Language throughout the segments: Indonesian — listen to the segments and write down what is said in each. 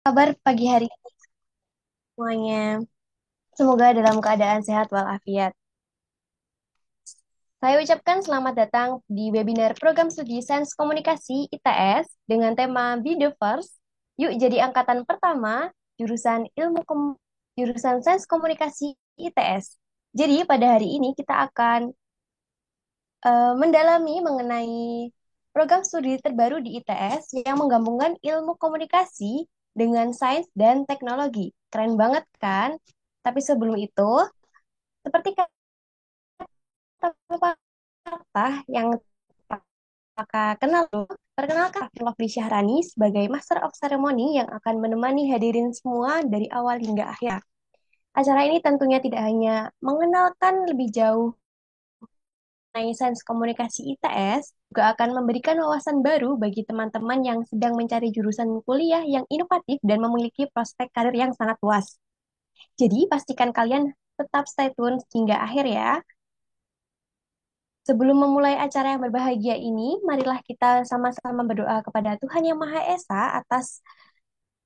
Kabar pagi hari ini semuanya. Semoga dalam keadaan sehat walafiat. Saya ucapkan selamat datang di webinar program studi Sains Komunikasi ITS dengan tema Be the First. Yuk jadi angkatan pertama jurusan jurusan Sains Komunikasi ITS. Jadi pada hari ini kita akan mendalami mengenai program studi terbaru di ITS yang menggabungkan ilmu komunikasi dengan sains dan teknologi. Keren banget kan? Tapi sebelum itu, seperti kata pepatah yang kakak kenal, perkenalkan Afif Lovely Syahrani sebagai Master of Ceremony yang akan menemani hadirin semua dari awal hingga akhir. Acara ini tentunya tidak hanya mengenalkan lebih jauh mengenai sains komunikasi ITS, juga akan memberikan wawasan baru bagi teman-teman yang sedang mencari jurusan kuliah yang inovatif dan memiliki prospek karir yang sangat luas. Jadi, pastikan kalian tetap stay tune hingga akhir ya. Sebelum memulai acara yang berbahagia ini, marilah kita sama-sama berdoa kepada Tuhan Yang Maha Esa atas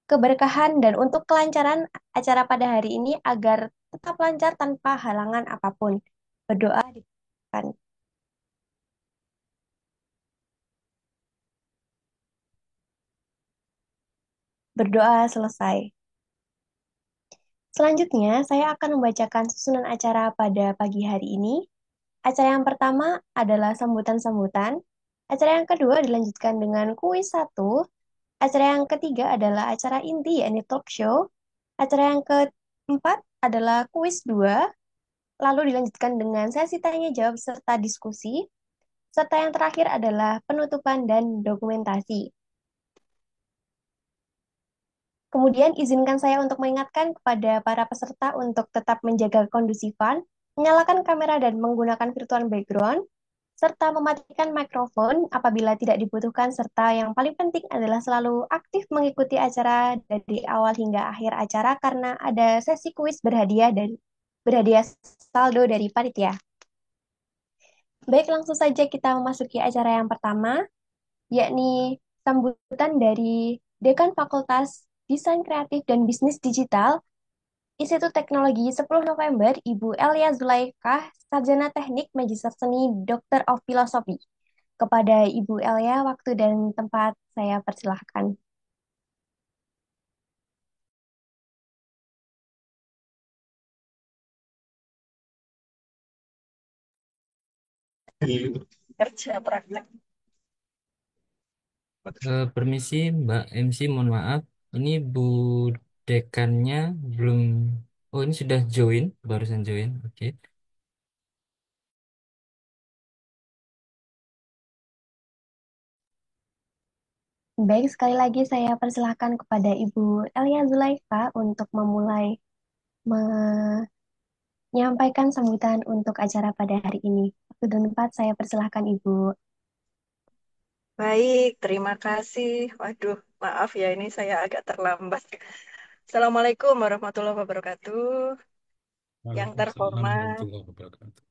keberkahan dan untuk kelancaran acara pada hari ini agar tetap lancar tanpa halangan apapun. Berdoa dibutuhkan. Berdoa selesai. Selanjutnya, saya akan membacakan susunan acara pada pagi hari ini. Acara yang pertama adalah sambutan-sambutan. Acara yang kedua dilanjutkan dengan kuis satu. Acara yang ketiga adalah acara inti, yakni talk show. Acara yang keempat adalah kuis 2, lalu dilanjutkan dengan sesi tanya jawab serta diskusi. Serta yang terakhir adalah penutupan dan dokumentasi. Kemudian izinkan saya untuk mengingatkan kepada para peserta untuk tetap menjaga kondusifan, menyalakan kamera dan menggunakan virtual background, serta mematikan mikrofon apabila tidak dibutuhkan, serta yang paling penting adalah selalu aktif mengikuti acara dari awal hingga akhir acara karena ada sesi kuis berhadiah dan berhadiah saldo dari panitia. Baik, langsung saja kita memasuki acara yang pertama, yakni sambutan dari Dekan Fakultas Desain Kreatif dan Bisnis Digital Institut Teknologi 10 November, Ibu Elia Zulaikah, Sarjana Teknik Magister Seni Dokter of Philosophy. Kepada Ibu Elia, waktu dan tempat saya persilahkan. Kerja praktek. Permisi Mbak MC, mohon maaf. Ini Bu dekannya belum. Oh, ini sudah join, barusan join. Oke. Baik, sekali lagi saya persilahkan kepada Ibu Elia Zulaika untuk memulai menyampaikan sambutan untuk acara pada hari ini. Waktu dan tempat saya persilahkan Ibu. Baik, terima kasih. Waduh, maaf ya ini saya agak terlambat. Assalamualaikum warahmatullahi wabarakatuh. Yang Waalaikumsalam terhormat, warahmatullahi wabarakatuh.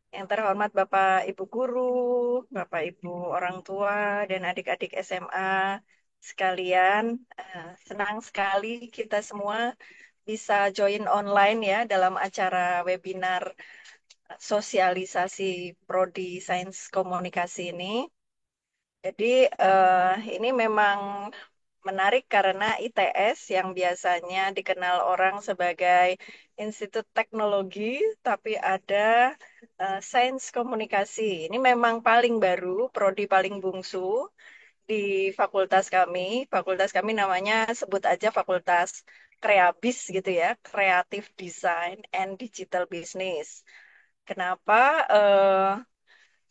yang terhormat Bapak Ibu guru, Bapak Ibu orang tua dan adik-adik SMA sekalian. Senang sekali kita semua bisa join online ya dalam acara webinar sosialisasi Prodi Sains Komunikasi ini. Jadi ini memang menarik karena ITS yang biasanya dikenal orang sebagai Institut Teknologi, tapi ada Sains Komunikasi. Ini memang paling baru, prodi paling bungsu di fakultas kami. Fakultas kami namanya sebut aja Fakultas Kreabis gitu ya, Creative Design and Digital Business. Kenapa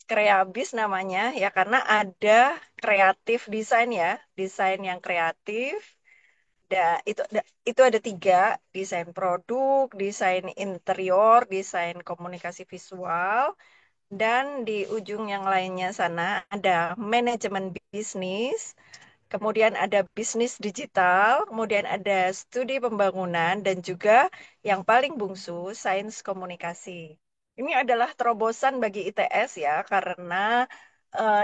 Kreabis namanya? Ya karena ada kreatif desain ya, desain yang kreatif. Itu ada tiga, desain produk, desain interior, desain komunikasi visual, dan di ujung yang lainnya sana ada manajemen bisnis, kemudian ada bisnis digital, kemudian ada studi pembangunan, dan juga yang paling bungsu, sains komunikasi. Ini adalah terobosan bagi ITS ya, karena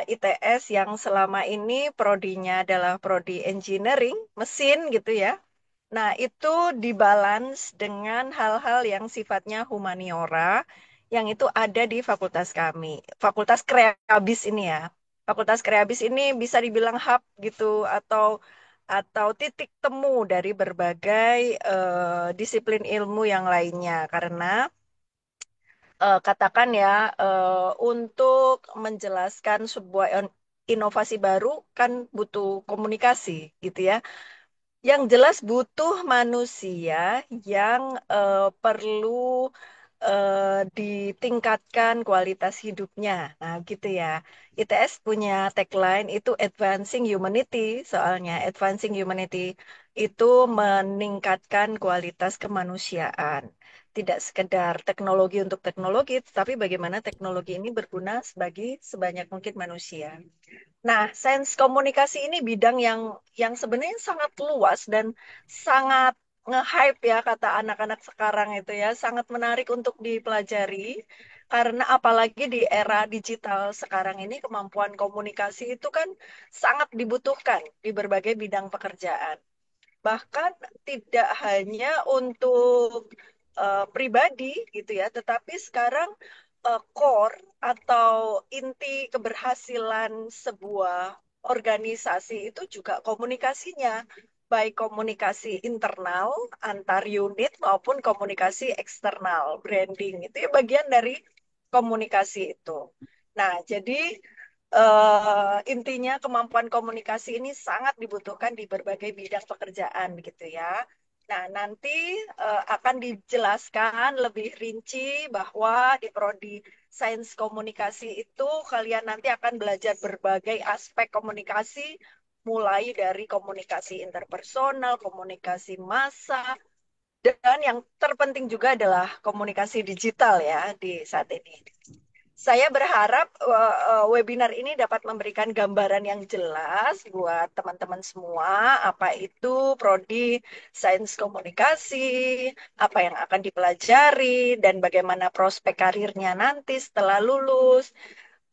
ITS yang selama ini prodinya adalah prodi engineering, mesin gitu ya. Nah, itu dibalance dengan hal-hal yang sifatnya humaniora, yang itu ada di fakultas kami. Fakultas Kreabis ini ya. Fakultas Kreabis ini bisa dibilang hub gitu, atau titik temu dari berbagai disiplin ilmu yang lainnya. Karena katakan ya, untuk menjelaskan sebuah inovasi baru kan butuh komunikasi gitu ya. Yang jelas butuh manusia yang perlu ditingkatkan kualitas hidupnya. Nah, gitu ya. ITS punya tagline itu Advancing Humanity, soalnya Advancing Humanity itu meningkatkan kualitas kemanusiaan. Tidak sekedar teknologi untuk teknologi, tapi bagaimana teknologi ini berguna bagi sebanyak mungkin manusia. Nah, sains komunikasi ini bidang yang sebenarnya sangat luas dan sangat nge-hype ya kata anak-anak sekarang itu ya, sangat menarik untuk dipelajari karena apalagi di era digital sekarang ini kemampuan komunikasi itu kan sangat dibutuhkan di berbagai bidang pekerjaan. Bahkan tidak hanya untuk pribadi gitu ya, tetapi sekarang core atau inti keberhasilan sebuah organisasi itu juga komunikasinya, baik komunikasi internal antar unit maupun komunikasi eksternal, branding itu ya bagian dari komunikasi itu. Nah, jadi intinya kemampuan komunikasi ini sangat dibutuhkan di berbagai bidang pekerjaan gitu ya. Nah, nanti akan dijelaskan lebih rinci bahwa di prodi Sains Komunikasi itu kalian nanti akan belajar berbagai aspek komunikasi, mulai dari komunikasi interpersonal, komunikasi massa, dan yang terpenting juga adalah komunikasi digital ya di saat ini. Saya berharap webinar ini dapat memberikan gambaran yang jelas buat teman-teman semua, apa itu prodi Sains Komunikasi, apa yang akan dipelajari, dan bagaimana prospek karirnya nanti setelah lulus.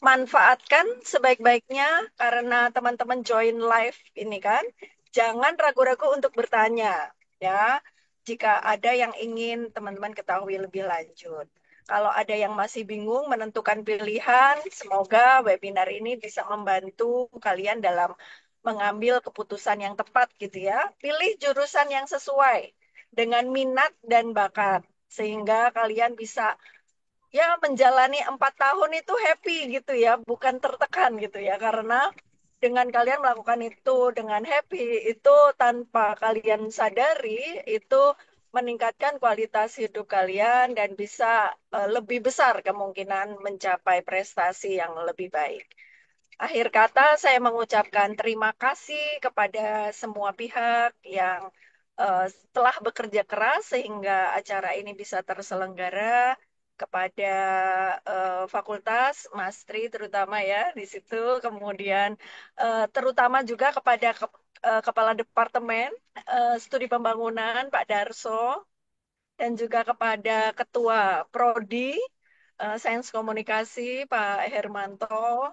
Manfaatkan sebaik-baiknya karena teman-teman join live ini kan, jangan ragu-ragu untuk bertanya ya. Jika ada yang ingin teman-teman ketahui lebih lanjut. Kalau ada yang masih bingung menentukan pilihan, semoga webinar ini bisa membantu kalian dalam mengambil keputusan yang tepat gitu ya. Pilih jurusan yang sesuai dengan minat dan bakat sehingga kalian bisa ya menjalani 4 tahun itu happy gitu ya, bukan tertekan gitu ya, karena dengan kalian melakukan itu dengan happy itu tanpa kalian sadari itu meningkatkan kualitas hidup kalian dan bisa lebih besar kemungkinan mencapai prestasi yang lebih baik. Akhir kata, saya mengucapkan terima kasih kepada semua pihak yang telah bekerja keras sehingga acara ini bisa terselenggara, kepada fakultas, Mas Tri terutama ya di situ, kemudian terutama juga kepada Kepala Departemen Studi Pembangunan Pak Darso, dan juga kepada Ketua Prodi Sains Komunikasi Pak Hermanto,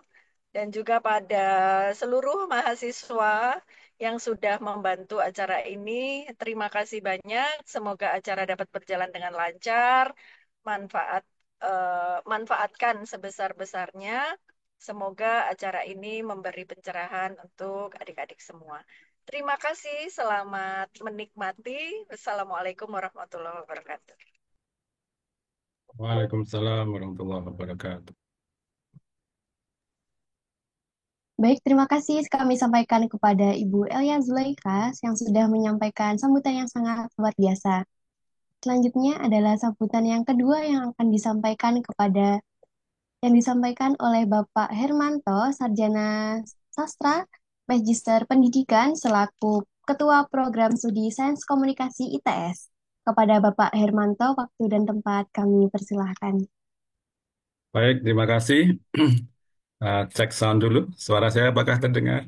dan juga pada seluruh mahasiswa yang sudah membantu acara ini. Terima kasih banyak. Semoga acara dapat berjalan dengan lancar. Manfaatkan sebesar-besarnya. Semoga acara ini memberi pencerahan untuk adik-adik semua. Terima kasih. Selamat menikmati. Wassalamualaikum warahmatullahi wabarakatuh. Waalaikumsalam warahmatullahi wabarakatuh. Baik, terima kasih kami sampaikan kepada Ibu Elia Zulaikha yang sudah menyampaikan sambutan yang sangat luar biasa. Selanjutnya adalah sambutan yang kedua yang disampaikan oleh Bapak Hermanto, Sarjana Sastra, Magister Pendidikan selaku Ketua Program Studi Sains Komunikasi ITS. Kepada Bapak Hermanto, waktu dan tempat kami persilahkan. Baik, terima kasih. Cek sound dulu. Suara saya apakah terdengar?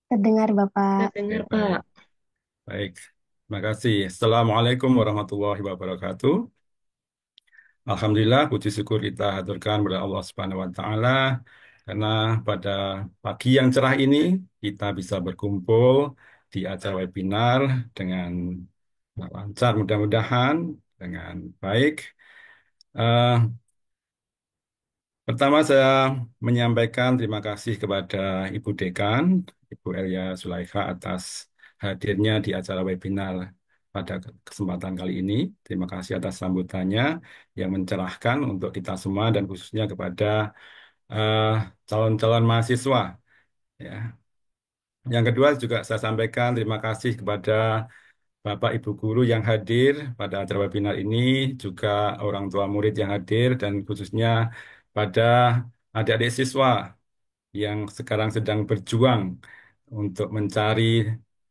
Terdengar Bapak. Terdengar, Oke, baik. Pak. Baik, terima kasih. Assalamualaikum warahmatullahi wabarakatuh. Alhamdulillah, puji syukur kita haturkan kepada Allah Subhanahu wa Ta'ala karena pada pagi yang cerah ini kita bisa berkumpul di acara webinar dengan lancar mudah-mudahan dengan baik. Eh, Pertama saya menyampaikan terima kasih kepada Ibu Dekan, Ibu Elia Zulaikha atas hadirnya di acara webinar pada kesempatan kali ini. Terima kasih atas sambutannya yang mencerahkan untuk kita semua dan khususnya kepada eh, calon-calon mahasiswa. Ya. Yang kedua juga saya sampaikan terima kasih kepada Bapak Ibu guru yang hadir pada acara webinar ini, juga orang tua murid yang hadir dan khususnya pada adik-adik siswa yang sekarang sedang berjuang untuk mencari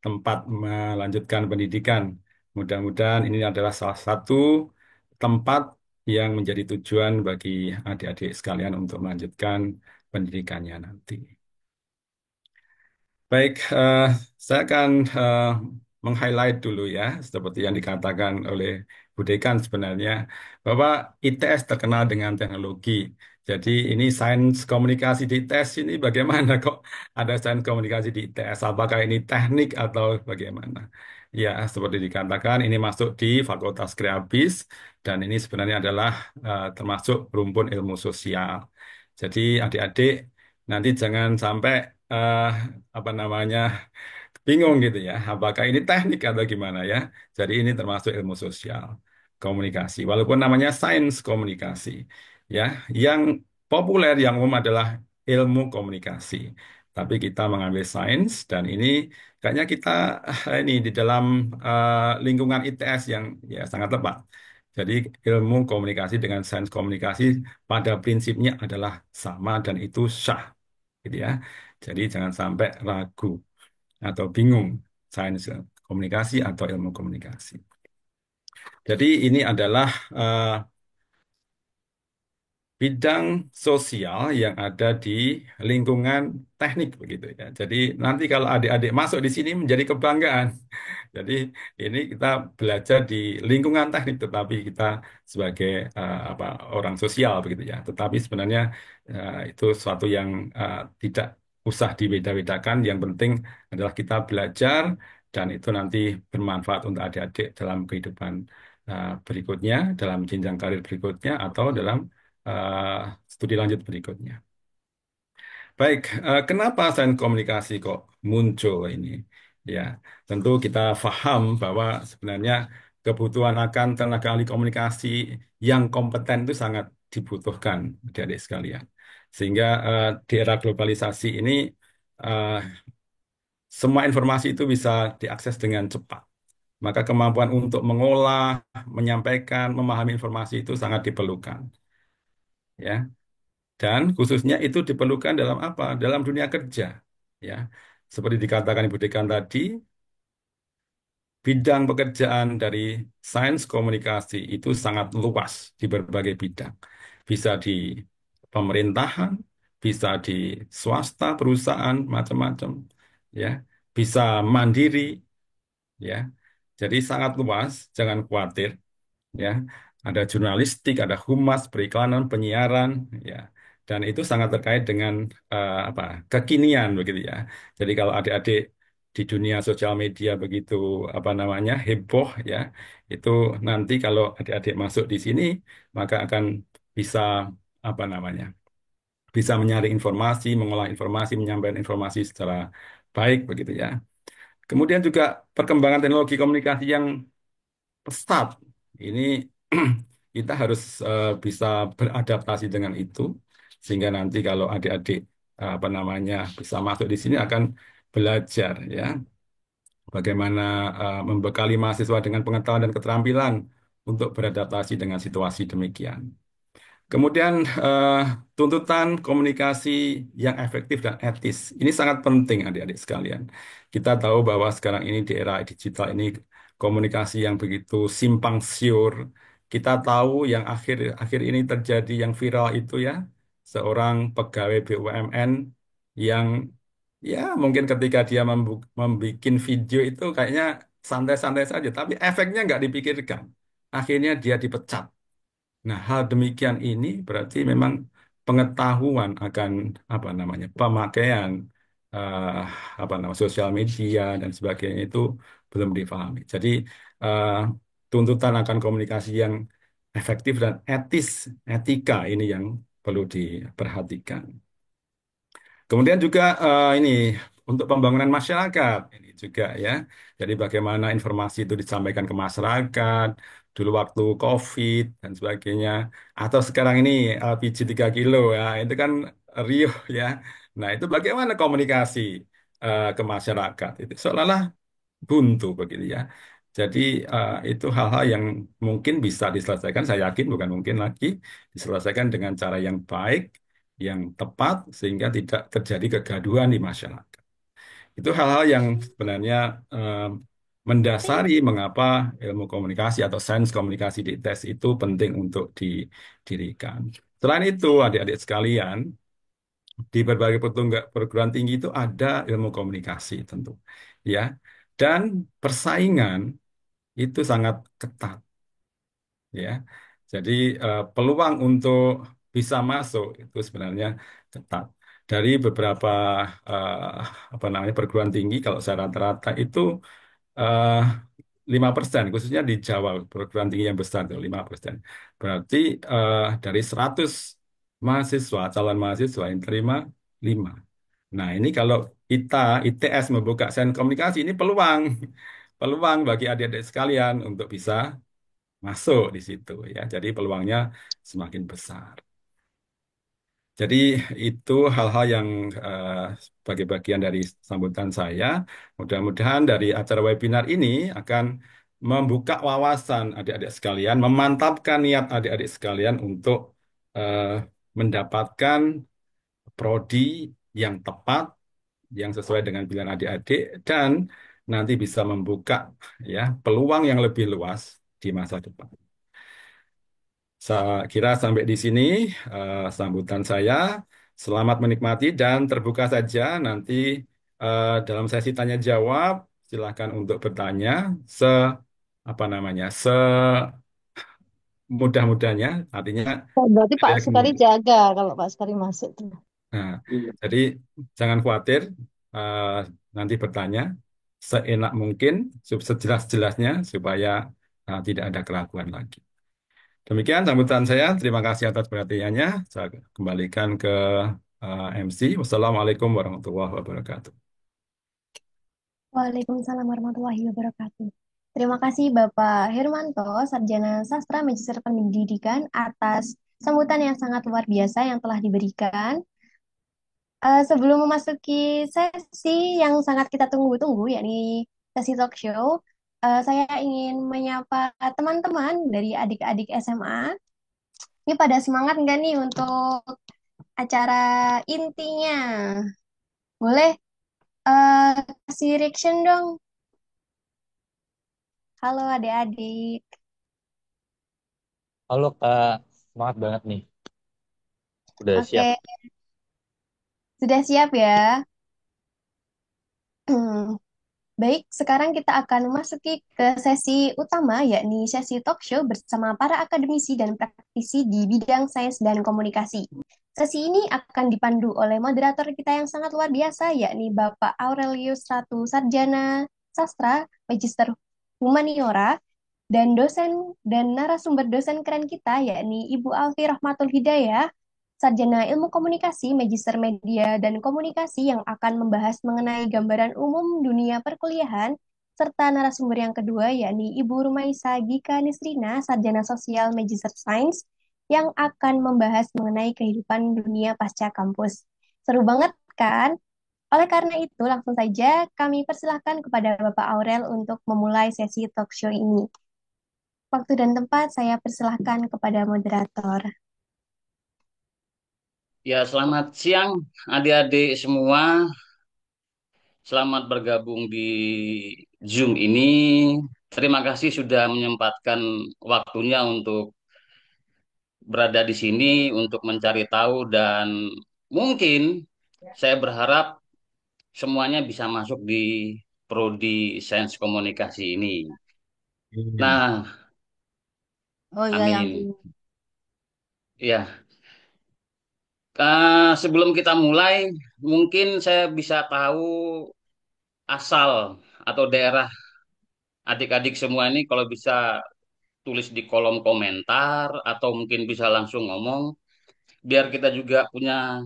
tempat melanjutkan pendidikan. Mudah-mudahan ini adalah salah satu tempat yang menjadi tujuan bagi adik-adik sekalian untuk melanjutkan pendidikannya nanti. Baik, saya akan meng-highlight dulu ya, seperti yang dikatakan oleh Bu Dekan sebenarnya, bahwa ITS terkenal dengan teknologi. Jadi ini sains komunikasi di ITS ini bagaimana kok ada sains komunikasi di ITS? Apakah ini teknik atau bagaimana? Ya, seperti dikatakan ini masuk di Fakultas Kreabis dan ini sebenarnya adalah termasuk rumpun ilmu sosial. Jadi adik-adik nanti jangan sampai eh, apa namanya bingung gitu ya, apakah ini teknik atau gimana ya. Jadi ini termasuk ilmu sosial komunikasi, walaupun namanya sains komunikasi ya. Yang populer yang umum adalah ilmu komunikasi. Tapi kita mengambil sains dan ini kayaknya kita ini di dalam lingkungan ITS yang ya sangat tepat. Jadi ilmu komunikasi dengan sains komunikasi pada prinsipnya adalah sama dan itu syah gitu ya. Jadi jangan sampai ragu atau bingung sains komunikasi atau ilmu komunikasi. Jadi ini adalah bidang sosial yang ada di lingkungan teknik begitu ya. Jadi nanti kalau adik-adik masuk di sini menjadi kebanggaan. Jadi ini kita belajar di lingkungan teknik tetapi kita sebagai apa orang sosial begitu ya. Tetapi sebenarnya itu suatu yang tidak usah dibeda-bedakan. Yang penting adalah kita belajar dan itu nanti bermanfaat untuk adik-adik dalam kehidupan berikutnya, dalam jenjang karir berikutnya atau dalam eh, studi lanjut berikutnya. Baik, kenapa sains komunikasi kok muncul ini? Ya, tentu kita paham bahwa sebenarnya kebutuhan akan tenaga ahli komunikasi yang kompeten itu sangat dibutuhkan, adik-adik sekalian. Sehingga di era globalisasi ini eh, semua informasi itu bisa diakses dengan cepat. Maka kemampuan untuk mengolah, menyampaikan, memahami informasi itu sangat diperlukan. Ya. Dan khususnya itu diperlukan dalam apa? Dalam dunia kerja. Ya, seperti dikatakan Ibu Dekan tadi, bidang pekerjaan dari sains komunikasi itu sangat luas di berbagai bidang. Bisa di pemerintahan, bisa di swasta, perusahaan, macam-macam. Ya, bisa mandiri. Ya, jadi sangat luas. Jangan khawatir. Ya. Ada jurnalistik, ada humas, periklanan, penyiaran, ya. Dan itu sangat terkait dengan apa kekinian begitu ya. Jadi kalau adik-adik di dunia sosial media begitu apa namanya heboh ya, itu nanti kalau adik-adik masuk di sini maka akan bisa apa namanya bisa menyaring informasi, mengolah informasi, menyampaikan informasi secara baik begitu ya. Kemudian juga perkembangan teknologi komunikasi yang pesat. Ini kita harus bisa beradaptasi dengan itu sehingga nanti kalau adik-adik apa namanya bisa masuk di sini akan belajar ya bagaimana membekali mahasiswa dengan pengetahuan dan keterampilan untuk beradaptasi dengan situasi demikian. Kemudian tuntutan komunikasi yang efektif dan etis. Ini sangat penting adik-adik sekalian. Kita tahu bahwa sekarang ini di era digital ini komunikasi yang begitu simpang siur. Kita tahu yang akhir-akhir ini terjadi yang viral itu ya, seorang pegawai BUMN yang ya mungkin ketika dia membuat video itu kayaknya santai-santai saja, tapi efeknya nggak dipikirkan. Akhirnya dia dipecat. Nah, hal demikian ini berarti memang pengetahuan akan apa namanya pemakaian eh, apa namanya sosial media dan sebagainya itu belum difahami. Jadi eh, tuntutan akan komunikasi yang efektif dan etika ini yang perlu diperhatikan. Kemudian juga ini untuk pembangunan masyarakat ini juga ya. Jadi bagaimana informasi itu disampaikan ke masyarakat dulu waktu COVID dan sebagainya. Atau sekarang ini LPG 3 kilo ya, itu kan riuh ya. Nah itu bagaimana komunikasi ke masyarakat itu seolah-olah buntu begitu ya. Jadi itu hal-hal yang mungkin bisa diselesaikan, saya yakin bukan mungkin lagi, diselesaikan dengan cara yang baik, yang tepat, sehingga tidak terjadi kegaduhan di masyarakat. Itu hal-hal yang sebenarnya eh, mendasari mengapa ilmu komunikasi atau sains komunikasi di tes itu penting untuk didirikan. Selain itu, adik-adik sekalian, di berbagai perguruan tinggi itu ada ilmu komunikasi tentu, ya. Dan persaingan itu sangat ketat, ya. Jadi peluang untuk bisa masuk itu sebenarnya ketat. Dari beberapa apa namanya perguruan tinggi, kalau saya rata-rata itu eh, 5%, khususnya di Jawa, perguruan tinggi yang besar itu 5%. Berarti dari 100 mahasiswa, calon mahasiswa yang terima 5. Nah, ini kalau kita ITS membuka sains komunikasi ini peluang, peluang bagi adik-adik sekalian untuk bisa masuk di situ ya. Jadi peluangnya semakin besar. Jadi itu hal-hal yang sebagai bagian dari sambutan saya. Mudah-mudahan dari acara webinar ini akan membuka wawasan adik-adik sekalian, memantapkan niat adik-adik sekalian untuk eh, mendapatkan prodi yang tepat, yang sesuai dengan pilihan adik-adik, dan nanti bisa membuka ya peluang yang lebih luas di masa depan. Saya kira sampai di sini sambutan saya. Selamat menikmati dan terbuka saja nanti dalam sesi tanya jawab. Silakan untuk bertanya se apa namanya semudah-mudahnya. Artinya Oh, berarti Pak banyak Sekari mungkin. jaga kalau Pak Sekari masuk tuh. Nah, jadi jangan khawatir eh, nanti bertanya seenak mungkin, sejelas-jelasnya supaya tidak ada keraguan lagi. Demikian sambutan saya. Terima kasih atas perhatiannya. Saya kembalikan ke MC. Wassalamualaikum warahmatullahi wabarakatuh. Waalaikumsalam warahmatullahi wabarakatuh. Terima kasih Bapak Hermanto, Sarjana Sastra Magister Pendidikan atas sambutan yang sangat luar biasa yang telah diberikan. Sebelum memasuki sesi yang sangat kita tunggu-tunggu, yakni sesi talk show, saya ingin menyapa teman-teman dari adik-adik SMA. Ini pada semangat nggak nih untuk acara intinya? Boleh eh, kasih reaction dong. Halo adik-adik. Halo Kak, semangat banget nih. Udah siap. Oke, sudah siap ya? Baik, sekarang kita akan memasuki ke sesi utama, yakni sesi talk show bersama para akademisi dan praktisi di bidang sains dan komunikasi. Sesi ini akan dipandu oleh moderator kita yang sangat luar biasa, yakni Bapak Aurelius Ratu Sarjana Sastra, Magister Humaniora, dan dosen dan narasumber dosen keren kita, yakni Ibu Alfi Rahmatul Hidayah, Sarjana Ilmu Komunikasi, Magister Media dan Komunikasi yang akan membahas mengenai gambaran umum dunia perkuliahan, serta narasumber yang kedua yakni Ibu Rumaisa Gika Nisrina, Sarjana Sosial Magister Sains, yang akan membahas mengenai kehidupan dunia pasca kampus. Seru banget kan? Oleh karena itu, langsung saja kami persilahkan kepada Bapak Aurel untuk memulai sesi talk show ini. Waktu dan tempat saya persilahkan kepada moderator. Ya, selamat siang adik-adik semua. Selamat bergabung di Zoom ini. Terima kasih sudah menyempatkan waktunya untuk berada di sini untuk mencari tahu dan mungkin saya berharap semuanya bisa masuk di prodi Sains Komunikasi ini. Hmm. Nah, Oh iya yang amin. ini. Ya, Sebelum kita mulai, mungkin saya bisa tahu asal atau daerah adik-adik semua ini kalau bisa tulis di kolom komentar atau mungkin bisa langsung ngomong biar kita juga punya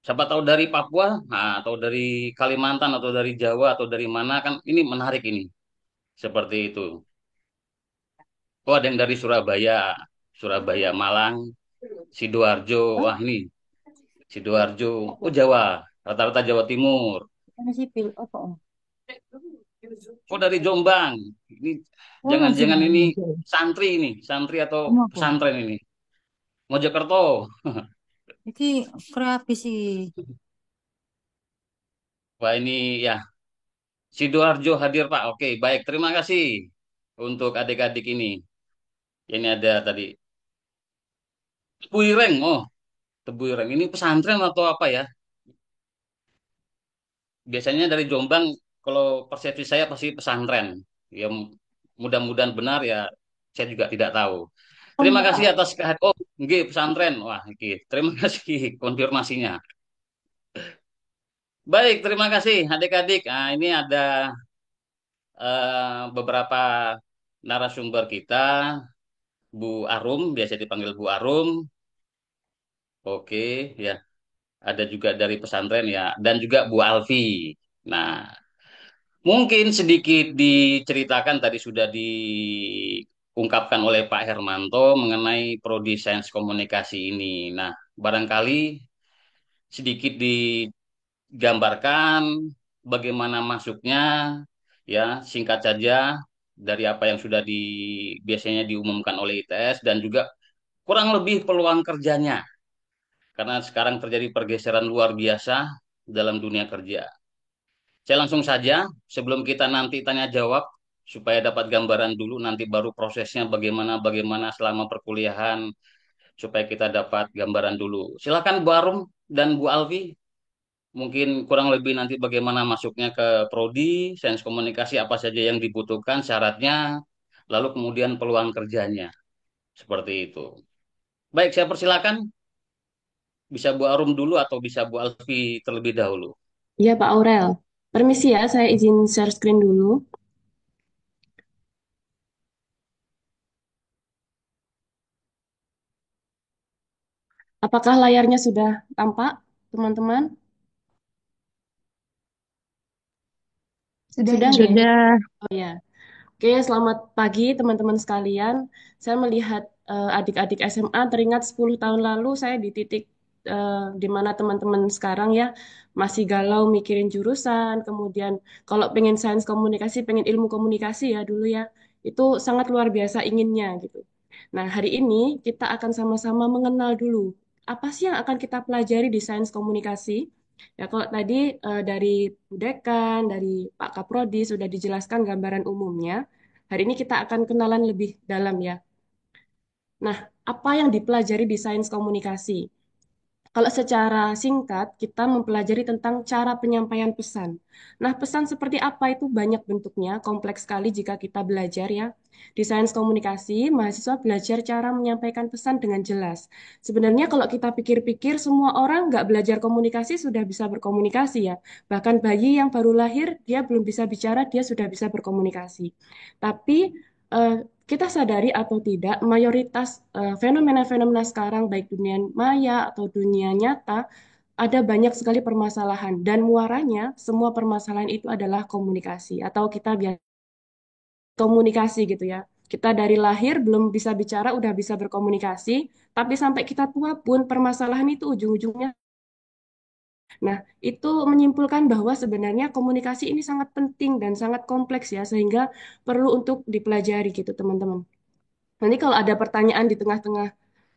siapa tahu dari Papua atau dari Kalimantan atau dari Jawa atau dari mana kan ini menarik ini seperti itu. Oh ada yang dari Surabaya, Surabaya, Malang, Sidoarjo. Wah ini Sidoarjo. Oh Jawa, rata-rata Jawa Timur. Ano sipil? Opo. Oh dari Jombang. Ini Ano jangan-jangan sila? ini santri ini, santri atau Ano po? pesantren ini. Mojokerto. Iki grabe sih. Wah ini ya Sidoarjo hadir Pak. Oke, baik. Terima kasih untuk adik-adik ini. Ini ada tadi Tebuireng. Oh, Tebuireng. Ini pesantren atau apa ya? Biasanya dari Jombang, kalau persepsi saya pasti pesantren. Ya mudah-mudahan benar ya. Saya juga tidak tahu. Terima kasih atas kehadiran. Oh, nggih, pesantren. Wah, nggih. Terima kasih konfirmasinya. Baik, terima kasih adik-adik. Nah, ini ada beberapa narasumber kita. Bu Arum, biasa dipanggil Bu Arum. Oke, ya. Ada juga dari pesantren ya, dan juga Bu Alfi. Nah, mungkin sedikit diceritakan tadi sudah diungkapkan oleh Pak Hermanto mengenai prodi sains komunikasi ini. Nah, barangkali sedikit digambarkan bagaimana masuknya, ya, singkat saja dari apa yang sudah biasanya diumumkan oleh ITS dan juga kurang lebih peluang kerjanya. Karena sekarang terjadi pergeseran luar biasa dalam dunia kerja. Saya langsung saja, sebelum kita nanti tanya jawab, supaya dapat gambaran dulu, nanti baru prosesnya bagaimana selama perkuliahan, supaya kita dapat gambaran dulu. Silakan Bu Arum dan Bu Alfi, mungkin kurang lebih nanti bagaimana masuknya ke prodi, sains komunikasi, apa saja yang dibutuhkan, syaratnya, lalu kemudian peluang kerjanya. Seperti itu. Baik, saya persilakan. Bisa Bu Arum dulu atau bisa Bu Alfi terlebih dahulu. Iya, Pak Aurel. Permisi ya, saya izin share screen dulu. Apakah layarnya sudah tampak, teman-teman? Sudah Sudah Ibu. nggih? Sudah. Oh ya. Oke, selamat pagi teman-teman sekalian. Saya melihat adik-adik SMA teringat 10 tahun lalu saya di titik di mana teman-teman sekarang ya masih galau mikirin jurusan, kemudian kalau pengen sains komunikasi, pengen ilmu komunikasi ya dulu ya, itu sangat luar biasa inginnya gitu. Nah, hari ini kita akan sama-sama mengenal dulu apa sih yang akan kita pelajari di sains komunikasi. Ya, kalau tadi dari Bu Dekan, dari Pak Kaprodi sudah dijelaskan gambaran umumnya. Hari ini kita akan kenalan lebih dalam ya. Nah, apa yang dipelajari di sains komunikasi? Kalau secara singkat, kita mempelajari tentang cara penyampaian pesan. Nah, pesan seperti apa itu banyak bentuknya, kompleks sekali jika kita belajar ya. Di sains komunikasi, mahasiswa belajar cara menyampaikan pesan dengan jelas. Sebenarnya kalau kita pikir-pikir, semua orang nggak belajar komunikasi sudah bisa berkomunikasi ya. Bahkan bayi yang baru lahir, dia belum bisa bicara, dia sudah bisa berkomunikasi. Tapi eh, kita sadari atau tidak, mayoritas fenomena-fenomena sekarang, baik dunia maya atau dunia nyata, ada banyak sekali permasalahan. Dan muaranya, semua permasalahan itu adalah komunikasi. Atau kita biasa komunikasi gitu ya. Kita dari lahir belum bisa bicara, udah bisa berkomunikasi. Tapi sampai kita tua pun, permasalahan itu ujung-ujungnya. Nah, itu menyimpulkan bahwa sebenarnya komunikasi ini sangat penting dan sangat kompleks ya, sehingga perlu untuk dipelajari gitu teman-teman. Nanti kalau ada pertanyaan di tengah-tengah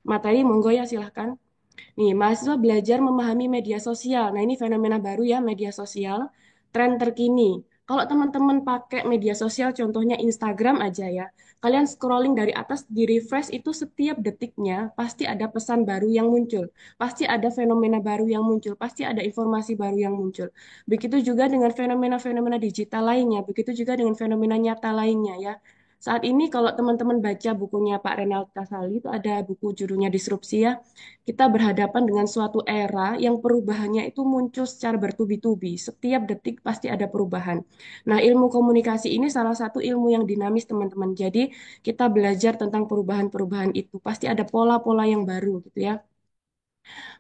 materi, monggo ya silahkan. Nih, mahasiswa belajar memahami media sosial. Nah, ini fenomena baru ya, media sosial, tren terkini. Kalau teman-teman pakai media sosial, contohnya Instagram aja ya, kalian scrolling dari atas, di refresh itu setiap detiknya pasti ada pesan baru yang muncul, pasti ada fenomena baru yang muncul, pasti ada informasi baru yang muncul. Begitu juga dengan fenomena-fenomena digital lainnya, begitu juga dengan fenomena nyata lainnya ya. Saat ini kalau teman-teman baca bukunya Pak Renald Kasali, itu ada buku judulnya Disrupsi ya, kita berhadapan dengan suatu era yang perubahannya itu muncul secara bertubi-tubi. Setiap detik pasti ada perubahan. Nah, ilmu komunikasi ini salah satu ilmu yang dinamis, teman-teman. Jadi, kita belajar tentang perubahan-perubahan itu. Pasti ada pola-pola yang baru gitu ya.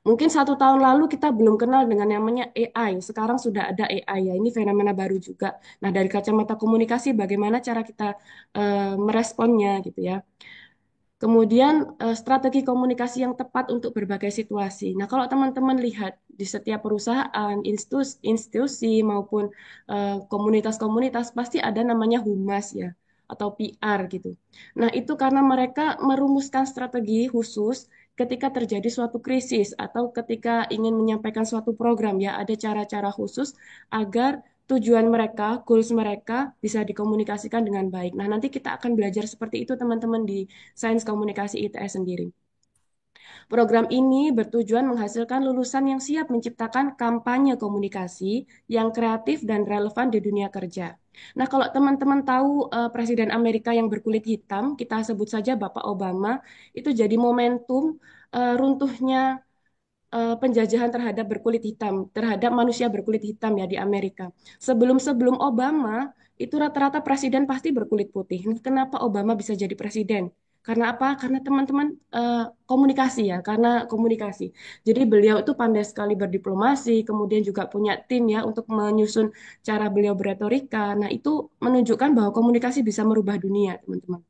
Mungkin 1 tahun lalu kita belum kenal dengan namanya AI. Sekarang sudah ada AI ya. Ini fenomena baru juga. Nah, dari kacamata komunikasi, bagaimana cara kita meresponnya gitu ya. Kemudian strategi komunikasi yang tepat untuk berbagai situasi. Nah, kalau teman-teman lihat di setiap perusahaan, institusi maupun komunitas-komunitas pasti ada namanya humas ya atau PR gitu. Nah, itu karena mereka merumuskan strategi khusus ketika terjadi suatu krisis atau ketika ingin menyampaikan suatu program ya, ada cara-cara khusus agar tujuan mereka, goals mereka bisa dikomunikasikan dengan baik. Nah, nanti kita akan belajar seperti itu teman-teman di Sains Komunikasi ITS sendiri. Program ini bertujuan menghasilkan lulusan yang siap menciptakan kampanye komunikasi yang kreatif dan relevan di dunia kerja. Nah, kalau teman-teman tahu Presiden Amerika yang berkulit hitam, kita sebut saja Bapak Obama, itu jadi momentum runtuhnya penjajahan terhadap berkulit hitam, terhadap manusia berkulit hitam ya di Amerika. Sebelum-sebelum Obama, itu rata-rata presiden pasti berkulit putih. Nah, kenapa Obama bisa jadi presiden? Karena apa? Karena teman-teman komunikasi ya, karena komunikasi. Jadi beliau itu pandai sekali berdiplomasi, kemudian juga punya tim ya untuk menyusun cara beliau beretorika. Nah, itu menunjukkan bahwa komunikasi bisa merubah dunia, teman-teman.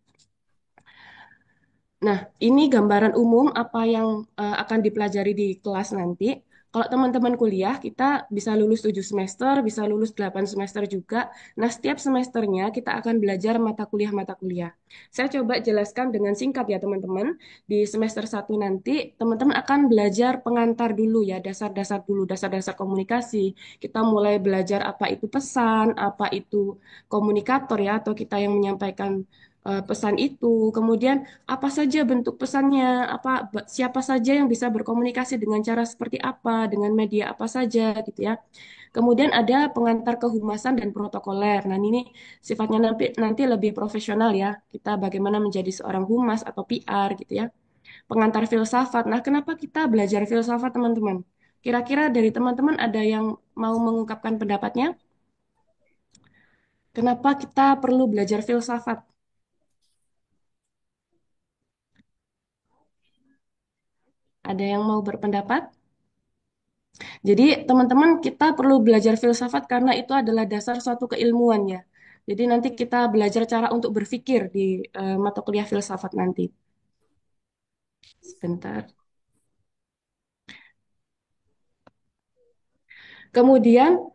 Nah, ini gambaran umum apa yang akan dipelajari di kelas nanti. Kalau teman-teman kuliah, kita bisa lulus 7 semester, bisa lulus 8 semester juga. Nah, setiap semesternya kita akan belajar mata kuliah. Saya coba jelaskan dengan singkat ya, teman-teman. Di semester 1 nanti, teman-teman akan belajar pengantar dulu ya, dasar-dasar dulu, dasar-dasar komunikasi. Kita mulai belajar apa itu pesan, apa itu komunikator ya, atau kita yang menyampaikan pesan itu. Kemudian apa saja bentuk pesannya, siapa saja yang bisa berkomunikasi dengan cara seperti apa, dengan media apa saja gitu ya. Kemudian ada pengantar kehumasan dan protokoler. Nah, ini sifatnya nanti lebih profesional ya. Kita bagaimana menjadi seorang humas atau PR gitu ya. Pengantar filsafat. Nah, kenapa kita belajar filsafat, teman-teman? Kira-kira dari teman-teman ada yang mau mengungkapkan pendapatnya? Kenapa kita perlu belajar filsafat? Ada yang mau berpendapat? Jadi teman-teman kita perlu belajar filsafat karena itu adalah dasar suatu keilmuan ya. Jadi nanti kita belajar cara untuk berpikir di mata kuliah filsafat nanti. Sebentar. Kemudian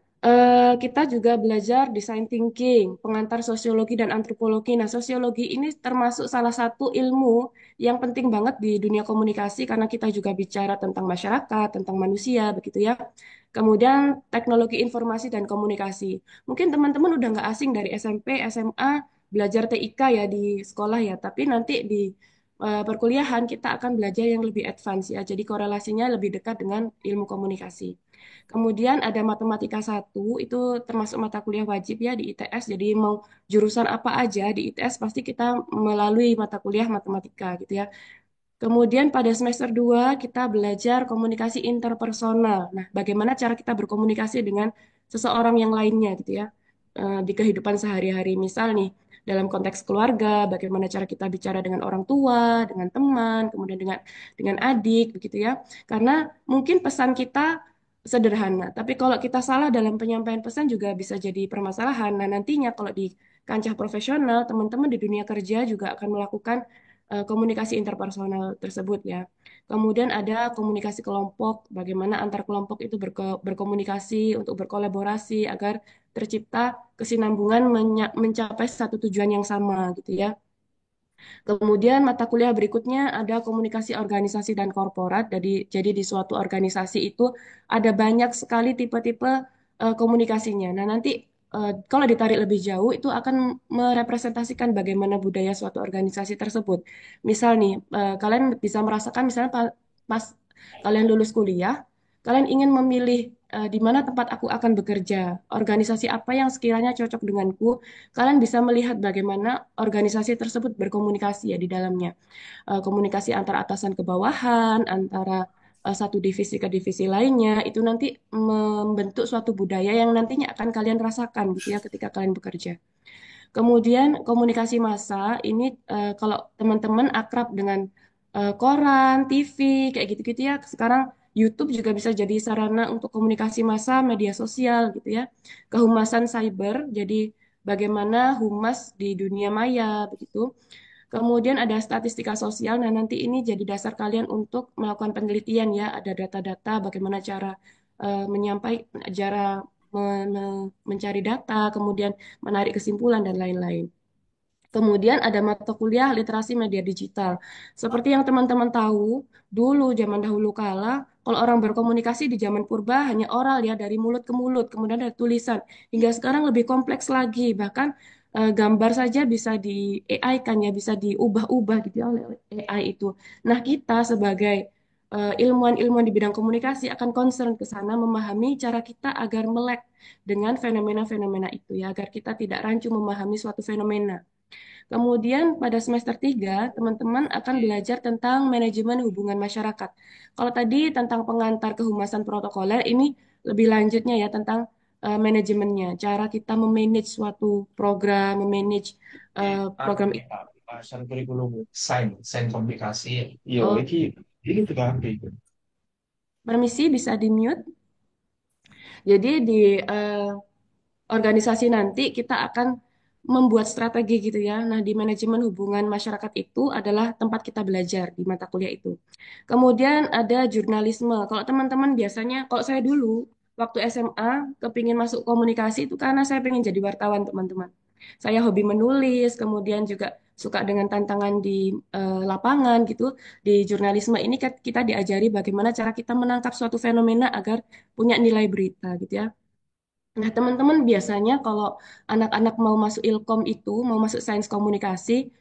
kita juga belajar design thinking, pengantar sosiologi dan antropologi. Nah, sosiologi ini termasuk salah satu ilmu yang penting banget di dunia komunikasi karena kita juga bicara tentang masyarakat, tentang manusia, begitu ya. Kemudian teknologi informasi dan komunikasi. Mungkin teman-teman udah nggak asing dari SMP, SMA, belajar TIK ya di sekolah ya, tapi nanti di perkuliahan kita akan belajar yang lebih advance ya. Jadi korelasinya lebih dekat dengan ilmu komunikasi. Kemudian ada matematika 1, itu termasuk mata kuliah wajib ya di ITS. Jadi mau jurusan apa aja di ITS pasti kita melalui mata kuliah matematika gitu ya. Kemudian pada semester 2 kita belajar komunikasi interpersonal. Nah, bagaimana cara kita berkomunikasi dengan seseorang yang lainnya gitu ya. Di kehidupan sehari-hari. Misal nih, dalam konteks keluarga, bagaimana cara kita bicara dengan orang tua, dengan teman, kemudian dengan adik begitu ya. Karena mungkin pesan kita sederhana, tapi kalau kita salah dalam penyampaian pesan juga bisa jadi permasalahan. Nah, nantinya kalau di kancah profesional, teman-teman di dunia kerja juga akan melakukan komunikasi interpersonal tersebut ya. Kemudian ada komunikasi kelompok, bagaimana antar kelompok itu berkomunikasi untuk berkolaborasi agar tercipta kesinambungan mencapai satu tujuan yang sama gitu ya. Kemudian mata kuliah berikutnya ada komunikasi organisasi dan korporat. Jadi di suatu organisasi itu ada banyak sekali tipe-tipe komunikasinya. Nah, nanti kalau ditarik lebih jauh itu akan merepresentasikan bagaimana budaya suatu organisasi tersebut. Misal nih, kalian bisa merasakan misalnya pas kalian lulus kuliah, kalian ingin memilih di mana tempat aku akan bekerja, organisasi apa yang sekiranya cocok denganku. Kalian bisa melihat bagaimana organisasi tersebut berkomunikasi ya di dalamnya. Komunikasi antara atasan ke bawahan, antara satu divisi ke divisi lainnya, itu nanti membentuk suatu budaya yang nantinya akan kalian rasakan gitu ya ketika kalian bekerja. Kemudian komunikasi massa ini kalau teman-teman akrab dengan koran, TV, kayak gitu-gitu ya. Sekarang YouTube juga bisa jadi sarana untuk komunikasi massa, media sosial gitu ya. Kehumasan cyber, jadi bagaimana humas di dunia maya begitu. Kemudian ada statistika sosial. Nah, nanti ini jadi dasar kalian untuk melakukan penelitian ya. Ada data-data bagaimana cara menyampaikan, cara mencari data, kemudian menarik kesimpulan dan lain-lain. Kemudian ada mata kuliah literasi media digital. Seperti yang teman-teman tahu, dulu zaman dahulu kala, kalau orang berkomunikasi di zaman purba hanya oral ya, dari mulut ke mulut, kemudian ada tulisan. Hingga sekarang lebih kompleks lagi, bahkan gambar saja bisa di AI kan ya, bisa diubah-ubah gitu ya oleh AI itu. Nah, kita sebagai ilmuwan-ilmuwan di bidang komunikasi akan concern ke sana memahami cara kita agar melek dengan fenomena-fenomena itu ya, agar kita tidak rancu memahami suatu fenomena. Kemudian pada semester 3 teman-teman akan belajar tentang manajemen hubungan masyarakat. Kalau tadi tentang pengantar kehumasan protokoler, ini lebih lanjutnya ya tentang manajemennya, cara kita memanage suatu program, memanage program itu. Bahasan kurikulum sains, sains komunikasi. Iya, Oh, ini juga gitu. permisi bisa di-mute. Jadi di eh, organisasi nanti kita akan membuat strategi gitu ya. Nah, di manajemen hubungan masyarakat itu adalah tempat kita belajar di mata kuliah itu. Kemudian ada jurnalisme. Kalau teman-teman biasanya, kalau saya dulu waktu SMA kepingin masuk komunikasi itu karena saya pengen jadi wartawan teman-teman. Saya hobi menulis, kemudian juga suka dengan tantangan di lapangan gitu. Di jurnalisme ini kita diajari bagaimana cara kita menangkap suatu fenomena agar punya nilai berita gitu ya. Nah, teman-teman biasanya kalau anak-anak mau masuk Ilkom itu, mau masuk sains komunikasi,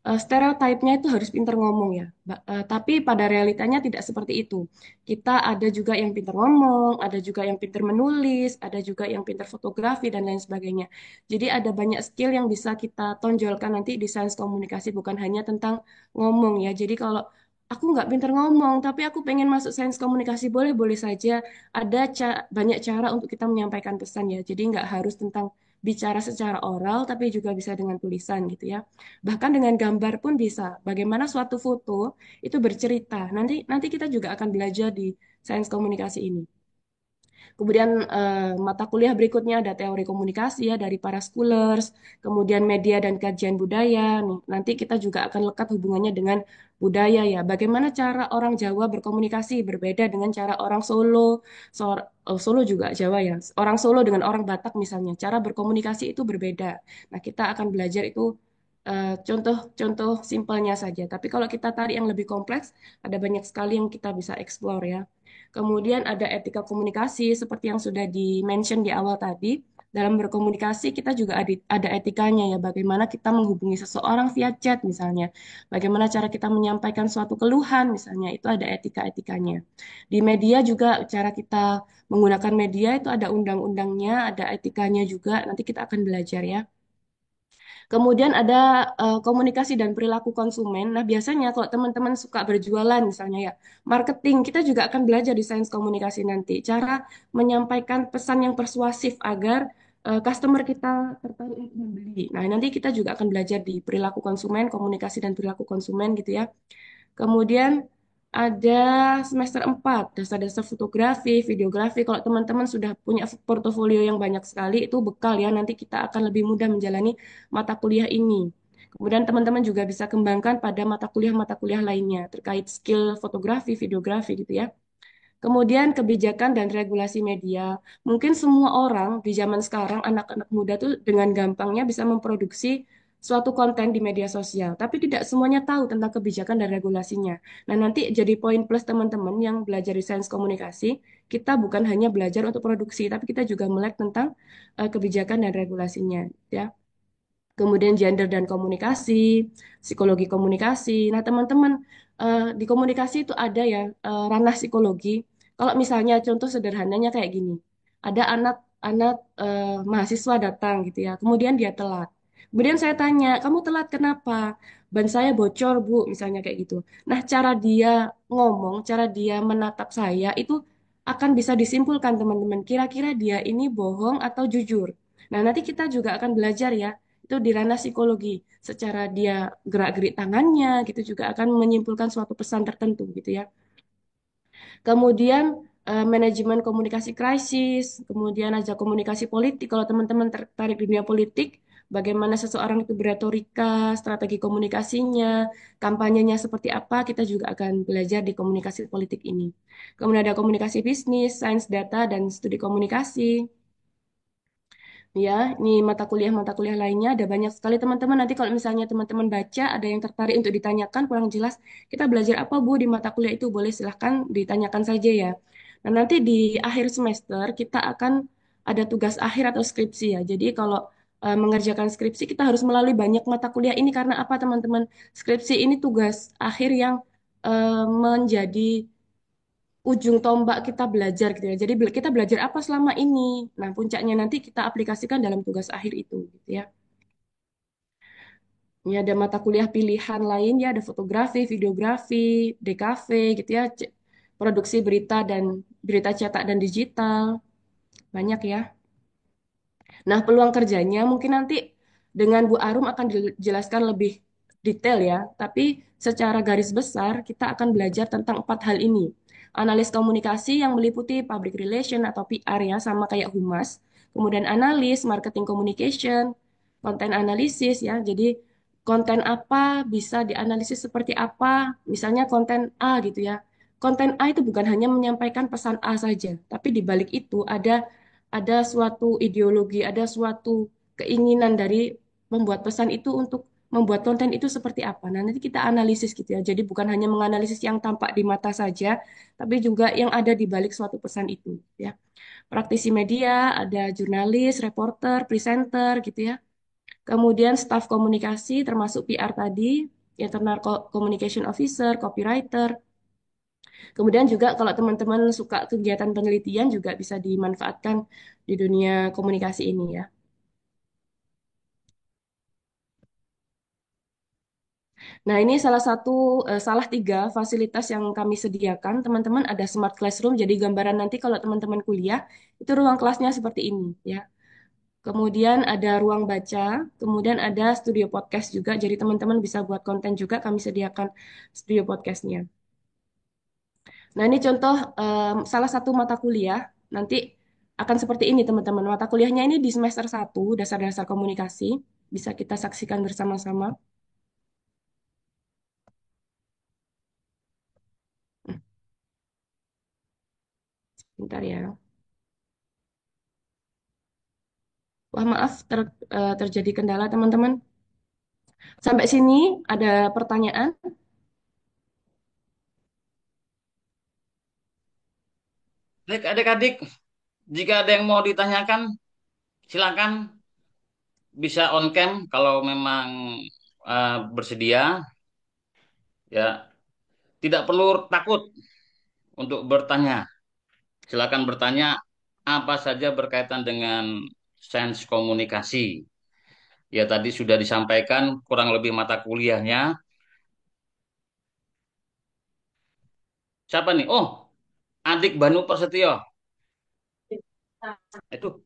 stereotipnya itu harus pinter ngomong ya. Tapi pada realitanya tidak seperti itu. Kita ada juga yang pinter ngomong, ada juga yang pinter menulis, ada juga yang pinter fotografi, dan lain sebagainya. Jadi ada banyak skill yang bisa kita tonjolkan nanti di sains komunikasi, bukan hanya tentang ngomong ya. Jadi kalau aku nggak pinter ngomong, tapi aku pengen masuk sains komunikasi, boleh-boleh saja ada banyak cara untuk kita menyampaikan pesan ya. Jadi nggak harus tentang bicara secara oral, tapi juga bisa dengan tulisan gitu ya. Bahkan dengan gambar pun bisa. Bagaimana suatu foto itu bercerita. Nanti nanti kita juga akan belajar di sains komunikasi ini. Kemudian mata kuliah berikutnya ada teori komunikasi ya dari para scholars, kemudian media dan kajian budaya. Nih, nanti kita juga akan lekat hubungannya dengan budaya ya. Bagaimana cara orang Jawa berkomunikasi berbeda dengan cara orang Solo, Solo juga Jawa ya. Orang Solo dengan orang Batak misalnya, cara berkomunikasi itu berbeda. Nah, kita akan belajar itu contoh-contoh simpelnya saja. Tapi kalau kita tarik yang lebih kompleks, ada banyak sekali yang kita bisa explore ya. Kemudian ada etika komunikasi seperti yang sudah di-mention di awal tadi. Dalam berkomunikasi kita juga ada etikanya ya, bagaimana kita menghubungi seseorang via chat misalnya. Bagaimana cara kita menyampaikan suatu keluhan misalnya, itu ada etika-etikanya. Di media juga cara kita menggunakan media itu ada undang-undangnya, ada etikanya juga. Nanti kita akan belajar ya. Kemudian ada komunikasi dan perilaku konsumen. Nah, biasanya kalau teman-teman suka berjualan misalnya ya, marketing, kita juga akan belajar di sains komunikasi nanti. Cara menyampaikan pesan yang persuasif agar customer kita tertarik untuk membeli. Nah, nanti kita juga akan belajar di perilaku konsumen, komunikasi dan perilaku konsumen gitu ya. Kemudian ada semester 4 dasar-dasar fotografi, videografi. Kalau teman-teman sudah punya portofolio yang banyak sekali, itu bekal ya. Nanti kita akan lebih mudah menjalani mata kuliah ini. Kemudian teman-teman juga bisa kembangkan pada mata kuliah lainnya terkait skill fotografi, videografi gitu ya. Kemudian kebijakan dan regulasi media. Mungkin semua orang di zaman sekarang, anak-anak muda tuh dengan gampangnya bisa memproduksi suatu konten di media sosial, tapi tidak semuanya tahu tentang kebijakan dan regulasinya. Nah, nanti jadi poin plus teman-teman yang belajar di sains komunikasi, kita bukan hanya belajar untuk produksi, tapi kita juga melek tentang kebijakan dan regulasinya, ya. Kemudian gender dan komunikasi, psikologi komunikasi. Nah, teman-teman, di komunikasi itu ada ya ranah psikologi. Kalau misalnya contoh sederhananya kayak gini, ada anak-anak mahasiswa datang gitu ya, kemudian dia telat. Kemudian saya tanya, kamu telat kenapa? Ban saya bocor, Bu, misalnya kayak gitu. Nah, cara dia ngomong, cara dia menatap saya itu akan bisa disimpulkan teman-teman. Kira-kira dia ini bohong atau jujur. Nah, nanti kita juga akan belajar ya, itu di ranah psikologi. Secara dia gerak-gerik tangannya gitu juga akan menyimpulkan suatu pesan tertentu gitu ya. Kemudian manajemen komunikasi krisis, kemudian aja komunikasi politik. Kalau teman-teman tertarik di dunia politik, bagaimana seseorang itu berretorika, strategi komunikasinya, kampanyenya seperti apa, kita juga akan belajar di komunikasi politik ini. Kemudian ada komunikasi bisnis, sains data, dan studi komunikasi. Ya, ini mata kuliah lainnya ada banyak sekali teman-teman. Nanti kalau misalnya teman-teman baca ada yang tertarik untuk ditanyakan kurang jelas, kita belajar apa Bu di mata kuliah itu boleh silahkan ditanyakan saja ya. Nah, nanti di akhir semester kita akan ada tugas akhir atau skripsi ya. Jadi kalau mengerjakan skripsi kita harus melalui banyak mata kuliah ini karena apa teman-teman? Skripsi ini tugas akhir yang menjadi ujung tombak kita belajar gitu ya. Jadi kita belajar apa selama ini. Nah, puncaknya nanti kita aplikasikan dalam tugas akhir itu gitu ya. Ini ada mata kuliah pilihan lain ya, ada fotografi, videografi, DKV gitu ya, produksi berita dan berita cetak dan digital. Banyak ya. Nah, peluang kerjanya mungkin nanti dengan Bu Arum akan dijelaskan lebih detail ya, tapi secara garis besar kita akan belajar tentang 4 hal ini. Analis komunikasi yang meliputi public relation atau PR ya, sama kayak humas. Kemudian analis, marketing communication, konten analisis ya. Jadi konten apa bisa dianalisis seperti apa, misalnya konten A gitu ya. Konten A itu bukan hanya menyampaikan pesan A saja, tapi di balik itu ada suatu ideologi, ada suatu keinginan dari membuat pesan itu untuk membuat konten itu seperti apa. Nah, nanti kita analisis gitu ya. Jadi bukan hanya menganalisis yang tampak di mata saja, tapi juga yang ada di balik suatu pesan itu ya. Praktisi media, ada jurnalis, reporter, presenter gitu ya. Kemudian staf komunikasi termasuk PR tadi, internal communication officer, copywriter. Kemudian juga kalau teman-teman suka kegiatan penelitian juga bisa dimanfaatkan di dunia komunikasi ini ya. Nah, ini salah 3 fasilitas yang kami sediakan. Teman-teman ada smart classroom, jadi gambaran nanti kalau teman-teman kuliah, itu ruang kelasnya seperti ini ya. Kemudian ada ruang baca, kemudian ada studio podcast juga, jadi teman-teman bisa buat konten juga, kami sediakan studio podcastnya. Nah, ini contoh salah satu mata kuliah, nanti akan seperti ini teman-teman. Mata kuliahnya ini di semester 1, dasar-dasar komunikasi, bisa kita saksikan bersama-sama. Bentar ya. Wah, maaf terjadi kendala teman-teman. Sampai sini ada pertanyaan? Baik, adik-adik, jika ada yang mau ditanyakan, silakan bisa on cam kalau memang bersedia. Ya, tidak perlu takut untuk bertanya. Silakan bertanya apa saja berkaitan dengan sains komunikasi. Ya, tadi sudah disampaikan kurang lebih mata kuliahnya. Siapa nih? Oh, adik Banu Prasetyo. Itu.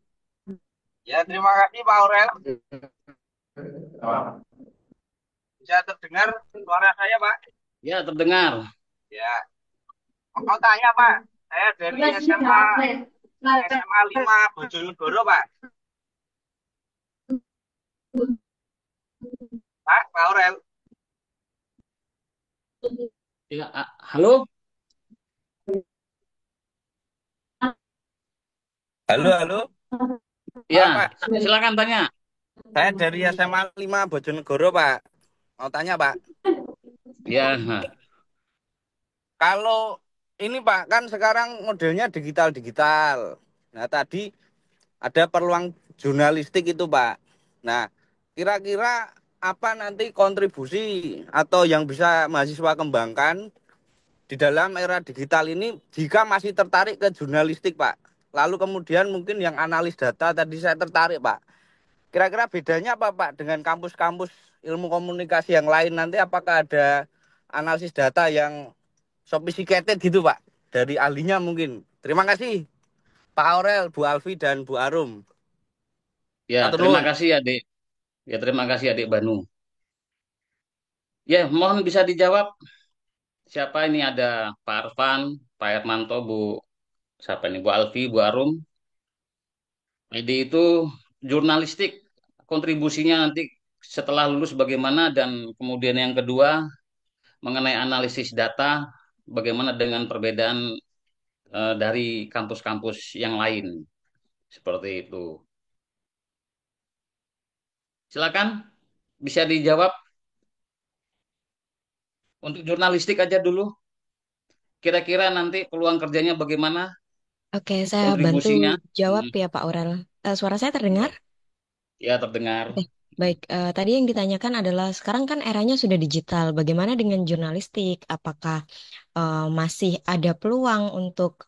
Ya, terima kasih Pak Aurel. Bisa terdengar suara saya, Pak? Ya, terdengar. Ya. Mau tanya, Pak. Saya dari SMA 5 Bojonegoro, Pak. Pak Aurel. Ya, halo? Halo, halo. Ya, Pak. silakan tanya. Saya dari SMA 5 Bojonegoro, Pak. Mau tanya, Pak. Ya. Kalau ini, Pak, kan sekarang modelnya digital-digital. Nah, tadi ada peluang jurnalistik itu, Pak. Nah, kira-kira apa nanti kontribusi atau yang bisa mahasiswa kembangkan di dalam era digital ini jika masih tertarik ke jurnalistik, Pak. Lalu kemudian mungkin yang analis data tadi saya tertarik, Pak. Kira-kira bedanya apa, Pak, dengan kampus-kampus ilmu komunikasi yang lain nanti apakah ada analisis data yang sophisticated gitu, Pak? Dari ahlinya mungkin. Terima kasih Pak Aurel, Bu Alfi dan Bu Arum. Ya, Matur terima nuwun. kasih Adik. Ya, terima kasih Adik Banu. Ya, mohon bisa dijawab. Siapa ini ada Pak Arfan, Pak Hermanto, Bu siapa ini Bu Alfi, Bu Arum. Ide itu jurnalistik, kontribusinya nanti setelah lulus bagaimana dan kemudian yang kedua mengenai analisis data, bagaimana dengan perbedaan dari kampus-kampus yang lain seperti itu. Silakan bisa dijawab untuk jurnalistik aja dulu. Kira-kira nanti peluang kerjanya bagaimana, Oke, saya bantu kontribusinya? jawab Hmm, ya Pak Aurel. Suara saya terdengar? ya, ya terdengar. Oke, baik. Tadi yang ditanyakan adalah sekarang kan eranya sudah digital. Bagaimana dengan jurnalistik? Apakah masih ada peluang untuk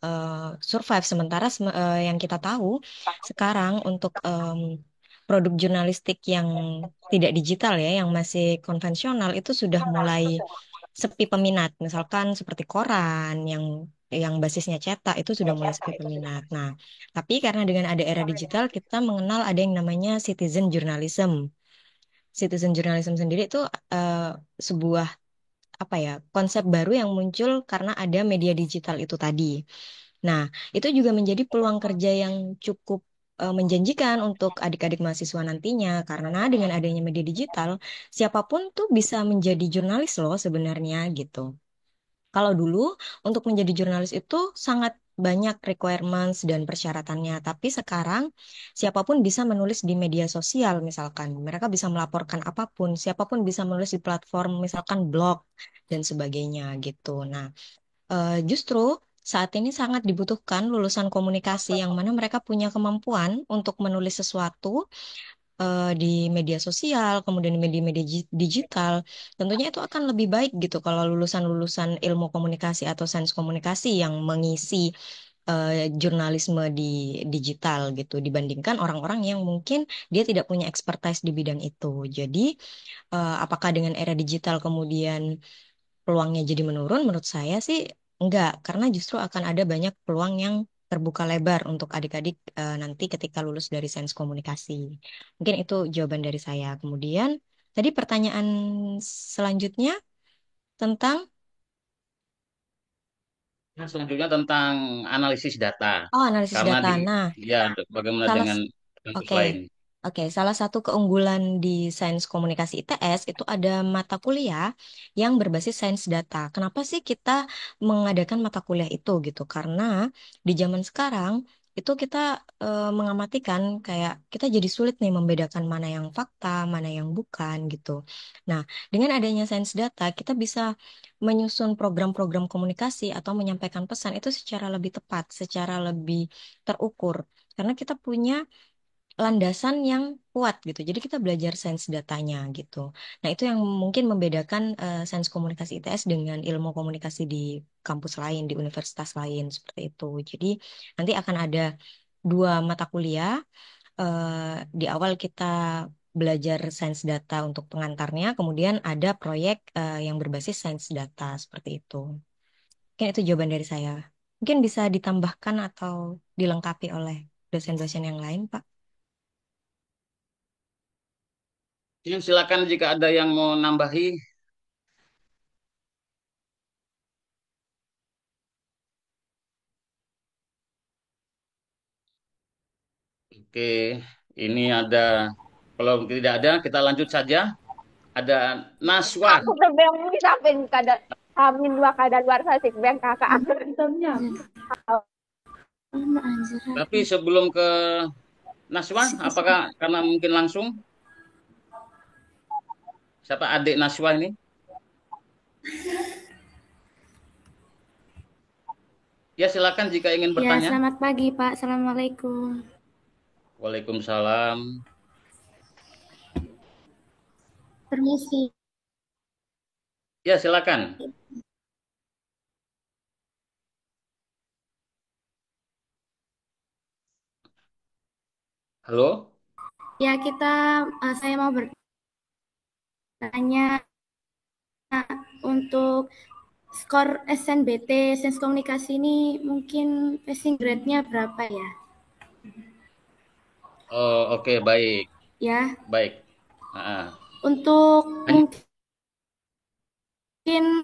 survive? Sementara yang kita tahu sekarang untuk produk jurnalistik yang tidak digital ya, yang masih konvensional itu sudah mulai sepi peminat. Misalkan seperti koran yang basisnya cetak itu sudah mulai sepi peminat. Nah, tapi karena dengan ada era digital, kita mengenal ada yang namanya citizen journalism. Citizen journalism sendiri itu eh, sebuah apa ya konsep baru yang muncul karena ada media digital itu tadi. Nah, itu juga menjadi peluang kerja yang cukup menjanjikan untuk adik-adik mahasiswa nantinya karena dengan adanya media digital, siapapun tuh bisa menjadi jurnalis loh sebenarnya gitu. Kalau dulu untuk menjadi jurnalis itu sangat banyak requirements dan persyaratannya, tapi sekarang siapapun bisa menulis di media sosial misalkan. Mereka bisa melaporkan apapun, siapapun bisa menulis di platform misalkan blog dan sebagainya gitu. Nah, justru saat ini sangat dibutuhkan lulusan komunikasi yang mana mereka punya kemampuan untuk menulis sesuatu di media sosial, kemudian di media-media digital, tentunya itu akan lebih baik gitu kalau lulusan-lulusan ilmu komunikasi atau sains komunikasi yang mengisi jurnalisme di digital gitu dibandingkan orang-orang yang mungkin dia tidak punya expertise di bidang itu. Jadi, apakah dengan era digital kemudian peluangnya jadi menurun? Menurut saya sih enggak, karena justru akan ada banyak peluang yang terbuka lebar untuk adik-adik nanti ketika lulus dari sains komunikasi. Mungkin itu jawaban dari saya. Kemudian tadi pertanyaan selanjutnya tentang Nah, selanjutnya tentang analisis data. analisis Karena data. di Nah, ya bagaimana salah dengan kampus Oke, lain? oke. Salah satu keunggulan di Sains Komunikasi ITS itu ada mata kuliah yang berbasis sains data. Kenapa sih kita mengadakan mata kuliah itu gitu? Karena di zaman sekarang itu kita mengamati kan kayak kita jadi sulit nih membedakan mana yang fakta, mana yang bukan gitu. Nah, dengan adanya sains data, kita bisa menyusun program-program komunikasi atau menyampaikan pesan itu secara lebih tepat, secara lebih terukur. Karena kita punya landasan yang kuat gitu. Jadi kita belajar sains datanya gitu. Nah, itu yang mungkin membedakan sains komunikasi ITS dengan ilmu komunikasi di kampus lain, di universitas lain seperti itu. Jadi nanti akan ada dua mata kuliah. Di awal kita belajar sains data untuk pengantarnya, kemudian ada proyek yang berbasis sains data seperti itu. Mungkin itu jawaban dari saya. Mungkin bisa ditambahkan atau dilengkapi oleh dosen-dosen yang lain, Pak. Ya, silakan jika ada yang mau nambahi. Oke, ini ada. Kalau tidak ada, kita lanjut saja. Ada Naswa. Aku terbang sampai kada Amin dua kada luar sasik beng kakak aku. Tapi sebelum ke Naswa, apakah karena mungkin langsung? Siapa adik Naswa ini? Ya, silakan jika ingin Ya, bertanya. selamat pagi, Pak. Assalamualaikum. Waalaikumsalam. Permisi. Ya, silakan. Halo? Ya, saya mau bertanya untuk skor SNBT, Sains Komunikasi ini mungkin passing grade-nya berapa ya? Oh, oke, baik. Ya, Baik. Ah, untuk hanya, mungkin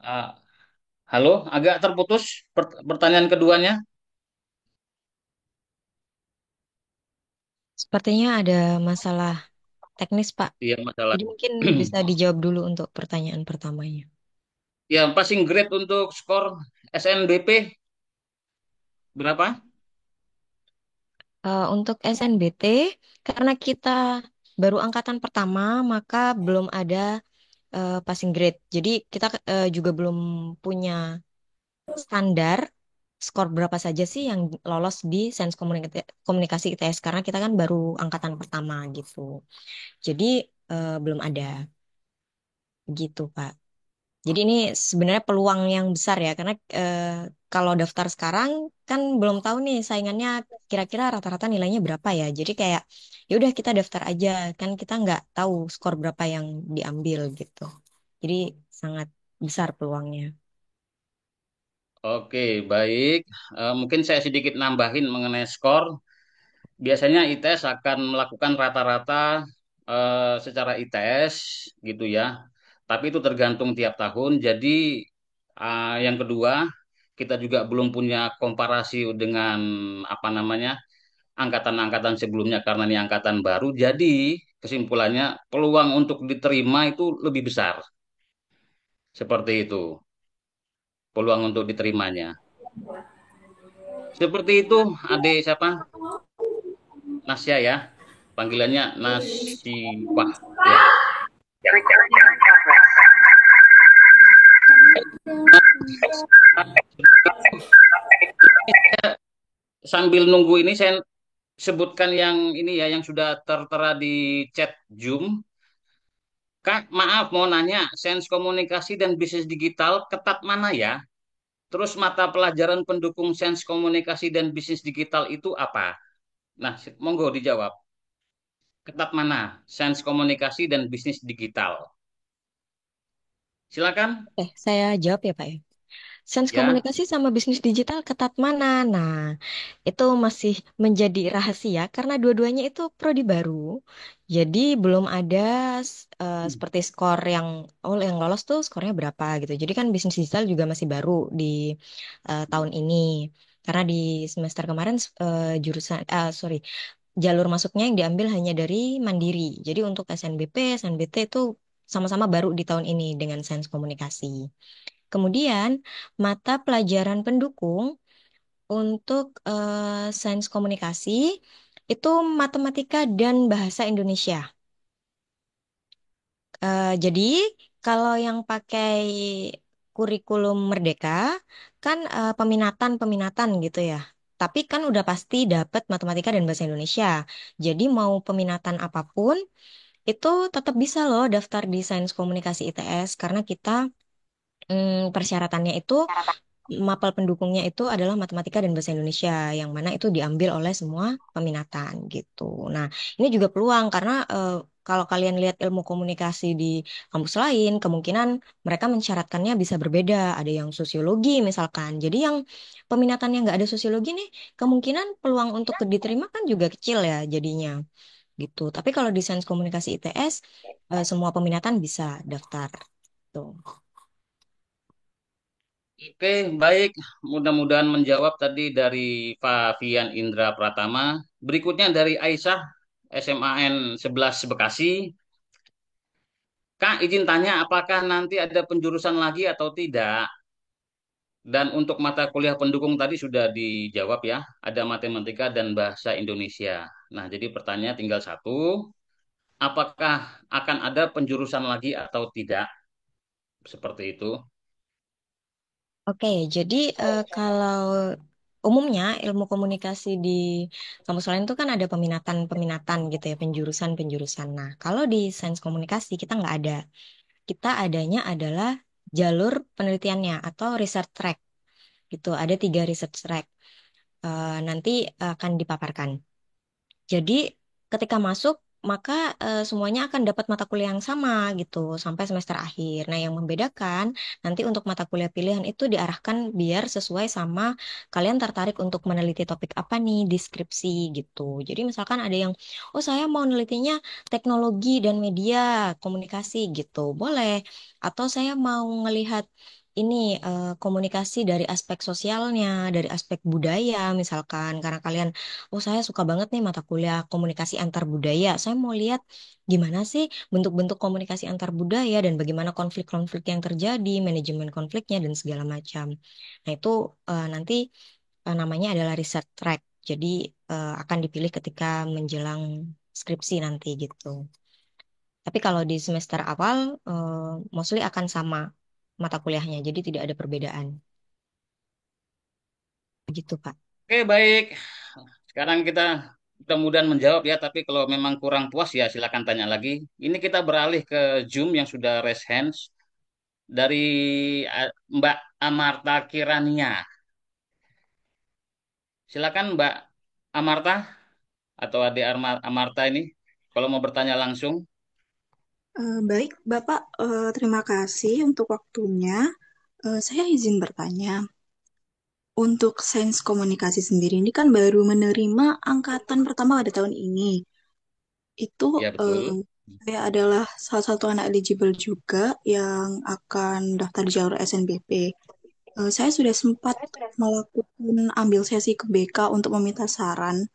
ah, halo, agak terputus pertanyaan keduanya. Sepertinya ada masalah teknis, Pak. Iya, masalah. Jadi mungkin bisa dijawab dulu untuk pertanyaan pertamanya. Ya, passing grade untuk skor SNBP berapa? Untuk SNBT, karena kita baru angkatan pertama, maka belum ada passing grade. Jadi kita juga belum punya standar skor berapa saja sih yang lolos di Sains Komunikasi ITS karena kita kan baru angkatan pertama gitu. Jadi belum ada gitu, Pak. Jadi ini sebenarnya peluang yang besar ya karena kalau daftar sekarang kan belum tahu nih saingannya kira-kira rata-rata nilainya berapa ya. Jadi kayak ya udah kita daftar aja kan kita nggak tahu skor berapa yang diambil gitu. Jadi sangat besar peluangnya. Oke, baik. Mungkin saya sedikit nambahin mengenai skor. Biasanya ITS akan melakukan rata-rata secara ITS gitu ya. Tapi itu tergantung tiap tahun. Jadi yang kedua, kita juga belum punya komparasi dengan apa namanya angkatan-angkatan sebelumnya karena ini angkatan baru. Jadi kesimpulannya peluang untuk diterima itu lebih besar. Seperti itu, peluang untuk diterimanya. Seperti itu, adik siapa? Nasya ya. Panggilannya Nasibah ya. Sambil nunggu ini saya sebutkan yang ini ya yang sudah tertera di chat Zoom. Kak, maaf mau nanya, Sains Komunikasi dan Bisnis Digital ketat mana ya? Terus mata pelajaran pendukung Sains Komunikasi dan Bisnis Digital itu apa? Nah, monggo dijawab. Ketat mana? Sains Komunikasi dan Bisnis Digital. Silakan. Saya jawab ya, Pak ya. Sains Ya. komunikasi sama bisnis digital ketat mana? Nah, itu masih menjadi rahasia karena dua-duanya itu prodi baru. Jadi belum ada seperti skor yang yang lolos tuh skornya berapa gitu. Jadi kan bisnis digital juga masih baru di tahun ini. Karena di semester kemarin jurusan sorry, jalur masuknya yang diambil hanya dari Mandiri. Jadi untuk SNBP, SNBT itu sama-sama baru di tahun ini dengan sains komunikasi. Kemudian, mata pelajaran pendukung untuk sains komunikasi itu matematika dan bahasa Indonesia. Jadi, kalau yang pakai kurikulum Merdeka kan peminatan-peminatan gitu ya. Tapi kan udah pasti dapat matematika dan bahasa Indonesia. Jadi mau peminatan apapun itu tetap bisa loh daftar di Sains Komunikasi ITS karena kita persyaratannya itu mapel pendukungnya itu adalah matematika dan bahasa Indonesia, yang mana itu diambil oleh semua peminatan gitu. Nah, ini juga peluang karena kalau kalian lihat ilmu komunikasi di kampus lain, kemungkinan mereka mensyaratkannya bisa berbeda. Ada yang sosiologi misalkan. Jadi yang peminatannya nggak ada sosiologi nih, kemungkinan peluang untuk diterima kan juga kecil ya jadinya gitu. Tapi kalau di sains komunikasi ITS, semua peminatan bisa daftar. Tuh. Oke, baik. Mudah-mudahan menjawab tadi dari Pak Fian Indra Pratama. Berikutnya dari Aisyah, SMAN 11 Bekasi. Kak, izin tanya apakah nanti ada penjurusan lagi atau tidak? Dan untuk mata kuliah pendukung tadi sudah dijawab ya, ada matematika dan bahasa Indonesia. Nah, jadi pertanyaan tinggal satu, apakah akan ada penjurusan lagi atau tidak? Seperti itu. Oke, jadi kalau umumnya ilmu komunikasi di kampus lain itu kan ada peminatan-peminatan gitu ya, penjurusan-penjurusan. Nah, kalau di sains komunikasi kita nggak ada. Kita adanya adalah jalur penelitiannya atau research track gitu. Ada 3 research track. Nanti akan dipaparkan. Jadi ketika masuk maka semuanya akan dapat mata kuliah yang sama gitu sampai semester akhir. Nah, yang membedakan nanti untuk mata kuliah pilihan itu diarahkan biar sesuai sama kalian tertarik untuk meneliti topik apa nih di skripsi gitu. Jadi misalkan ada yang, oh saya mau nelitinya teknologi dan media komunikasi gitu, boleh. Atau saya mau ngelihat ini komunikasi dari aspek sosialnya, dari aspek budaya misalkan, karena kalian oh saya suka banget nih mata kuliah komunikasi antar budaya. Saya mau lihat gimana sih bentuk-bentuk komunikasi antar budaya dan bagaimana konflik-konflik yang terjadi, manajemen konfliknya dan segala macam. Nah itu nanti namanya adalah research track. Jadi akan dipilih ketika menjelang skripsi nanti gitu. Tapi kalau di semester awal mostly akan sama mata kuliahnya, jadi tidak ada perbedaan. Begitu, Pak. Oke, baik. Sekarang kita mudah-mudahan menjawab ya, tapi kalau memang kurang puas ya silakan tanya lagi. Ini kita beralih ke Zoom yang sudah raise hands dari Mbak Amarta Kirania. Silakan Mbak Amarta atau Ade Amarta ini kalau mau bertanya langsung. Baik, Bapak, terima kasih untuk waktunya. Saya izin bertanya, untuk sains komunikasi sendiri ini kan baru menerima angkatan pertama pada tahun ini. Itu Ya, betul. saya adalah salah satu anak eligible juga yang akan daftar di jalur SNBP. Saya sudah sempat melakukan ambil sesi ke BK untuk meminta saran,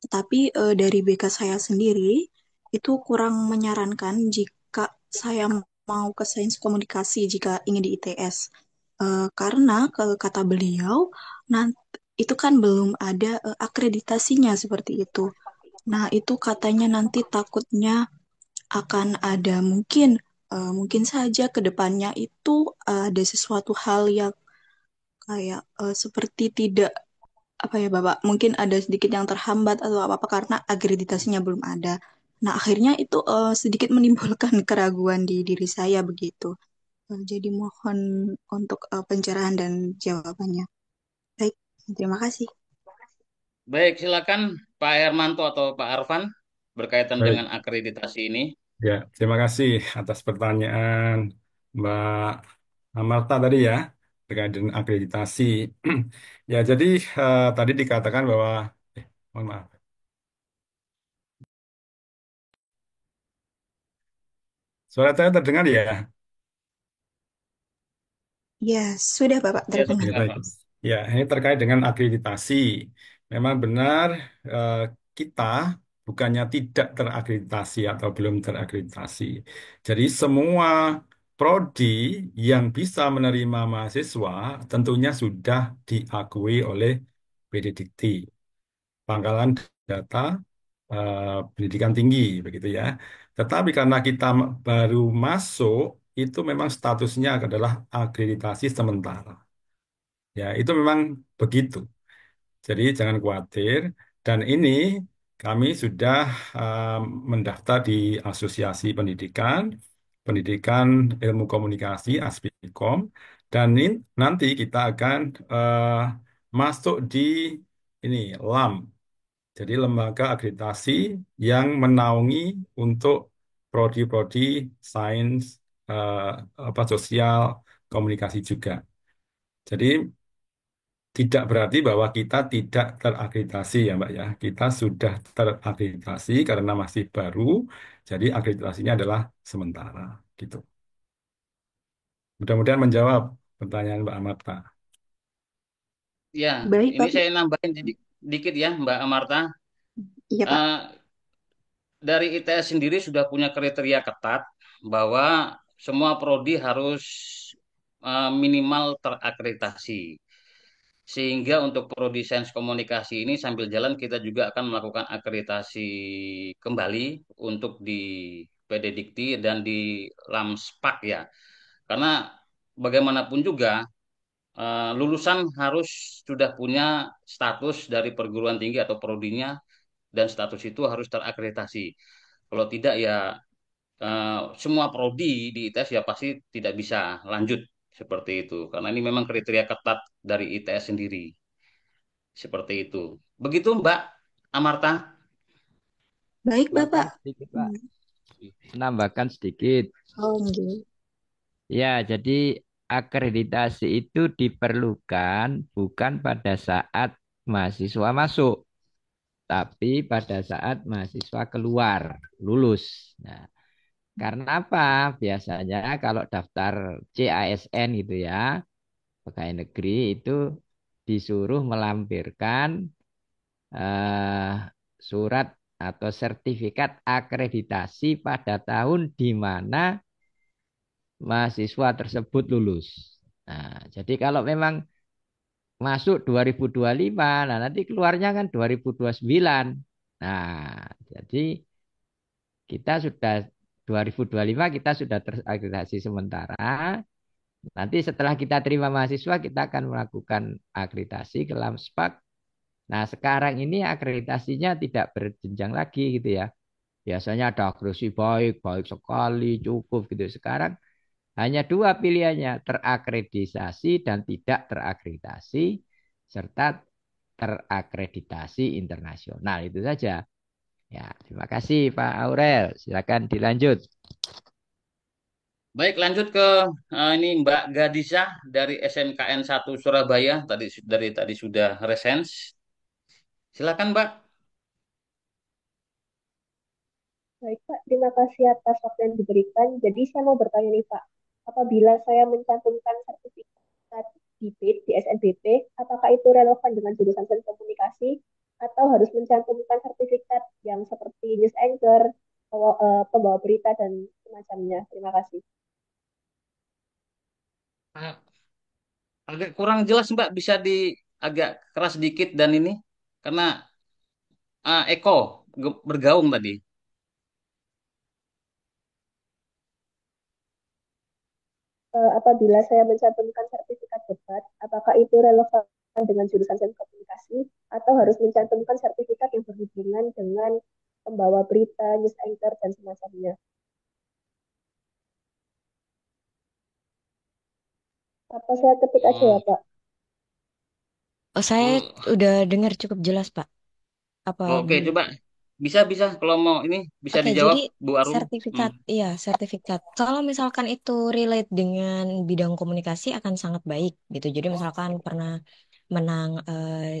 tetapi dari BK saya sendiri itu kurang menyarankan jika saya mau ke sains komunikasi jika ingin di ITS. Karena kata beliau, nanti itu kan belum ada akreditasinya seperti itu. Nah, itu katanya nanti takutnya akan ada mungkin saja ke depannya itu ada sesuatu hal yang kayak seperti tidak apa ya Bapak, mungkin ada sedikit yang terhambat atau apa-apa karena akreditasinya belum ada. Nah, akhirnya itu sedikit menimbulkan keraguan di diri saya begitu. Jadi mohon untuk pencerahan dan jawabannya. Baik, terima kasih. Baik, silakan Pak Hermanto atau Pak Arfan berkaitan Baik, dengan akreditasi ini. ya, terima kasih atas pertanyaan Mbak Amarta tadi ya, terkait dengan akreditasi. Ya, jadi tadi dikatakan bahwa, mohon maaf, suara saya terdengar ya? Ya, sudah Bapak Ya, terdengar. Ya, terdengar baik. Pak. Ya, ini terkait dengan akreditasi. Memang benar eh, kita bukannya tidak terakreditasi atau belum terakreditasi. Jadi semua prodi yang bisa menerima mahasiswa tentunya sudah diakui oleh PDDikti, Pangkalan Data Pendidikan Tinggi, begitu ya. Tetapi karena kita baru masuk, itu memang statusnya adalah akreditasi sementara. Ya, itu memang begitu. Jadi jangan khawatir. Dan ini kami sudah uh, mendaftar di Asosiasi Pendidikan Ilmu Komunikasi (Aspikom), dan ini nanti kita akan masuk di ini LAM. Jadi lembaga akreditasi yang menaungi untuk prodi-prodi sains uh, sosial komunikasi juga. Jadi tidak berarti bahwa kita tidak terakreditasi ya Mbak ya. Kita sudah terakreditasi karena masih baru, jadi akreditasinya adalah sementara gitu. Mudah-mudahan menjawab pertanyaan Mbak Amarta. Ya, Baik, ini Bapak. saya nambahin dikit ya Mbak Amarta. Iya, Pak. Dari ITS sendiri sudah punya kriteria ketat bahwa semua prodi harus minimal terakreditasi. Sehingga untuk prodi sains komunikasi ini sambil jalan kita juga akan melakukan akreditasi kembali untuk di PD Dikti dan di Lamspak ya. Karena bagaimanapun juga lulusan harus sudah punya status dari perguruan tinggi atau prodinya dan status itu harus terakreditasi. Kalau tidak ya semua prodi di ITS ya pasti tidak bisa lanjut Seperti itu. Karena ini memang kriteria ketat dari ITS sendiri. Seperti itu. Begitu Mbak Amarta. Baik, Bahkan Bapak. sedikit, Pak. Menambahkan sedikit. Oh, nggih. Ya, jadi akreditasi itu diperlukan bukan pada saat mahasiswa masuk, tapi pada saat mahasiswa keluar, lulus. Nah, karena apa? Biasanya kalau daftar CASN gitu ya, pegawai negeri itu disuruh melampirkan eh, surat atau sertifikat akreditasi pada tahun di mana mahasiswa tersebut lulus. Nah, jadi kalau memang masuk 2025, nah nanti keluarnya kan 2029. Nah, jadi kita sudah 2025 kita sudah terakreditasi sementara. Nanti setelah kita terima mahasiswa kita akan melakukan akreditasi ke Lamspak. Nah, sekarang ini akreditasinya tidak berjenjang lagi gitu ya. Biasanya ada akreditasi baik, baik sekali, cukup gitu. Sekarang hanya dua pilihannya, terakreditasi dan tidak terakreditasi, serta terakreditasi internasional. Itu saja. Ya, terima kasih Pak Aurel. Silakan dilanjut. Baik, lanjut ke ini Mbak Gadisa dari SMKN 1 Surabaya. Tadi sudah resens. Silakan Mbak. Baik, Pak. Terima kasih atas waktu yang diberikan. Jadi saya mau bertanya nih, Pak. Apabila saya mencantumkan sertifikat DIPIT di SNBP, apakah itu relevan dengan jurusan sains komunikasi atau harus mencantumkan sertifikat yang seperti news anchor, pembawa berita, dan semacamnya? Terima kasih. Ah, agak kurang jelas Mbak, bisa di agak keras sedikit dan ini karena Eko bergaung tadi. Apabila saya mencantumkan sertifikat debat, apakah itu relevan dengan jurusan sains komunikasi atau harus mencantumkan sertifikat yang berhubungan dengan pembawa berita, news anchor, dan semacamnya? Apa saya ketik aja ya, Oh, Pak? Oh, saya oh, udah dengar cukup jelas, Pak. Apa oke, coba bisa kalau mau ini bisa Oke, jadi dijawab Bu Arum. Hmm. sertifikat, iya sertifikat. Kalau misalkan itu relate dengan bidang komunikasi akan sangat baik gitu. Jadi misalkan pernah menang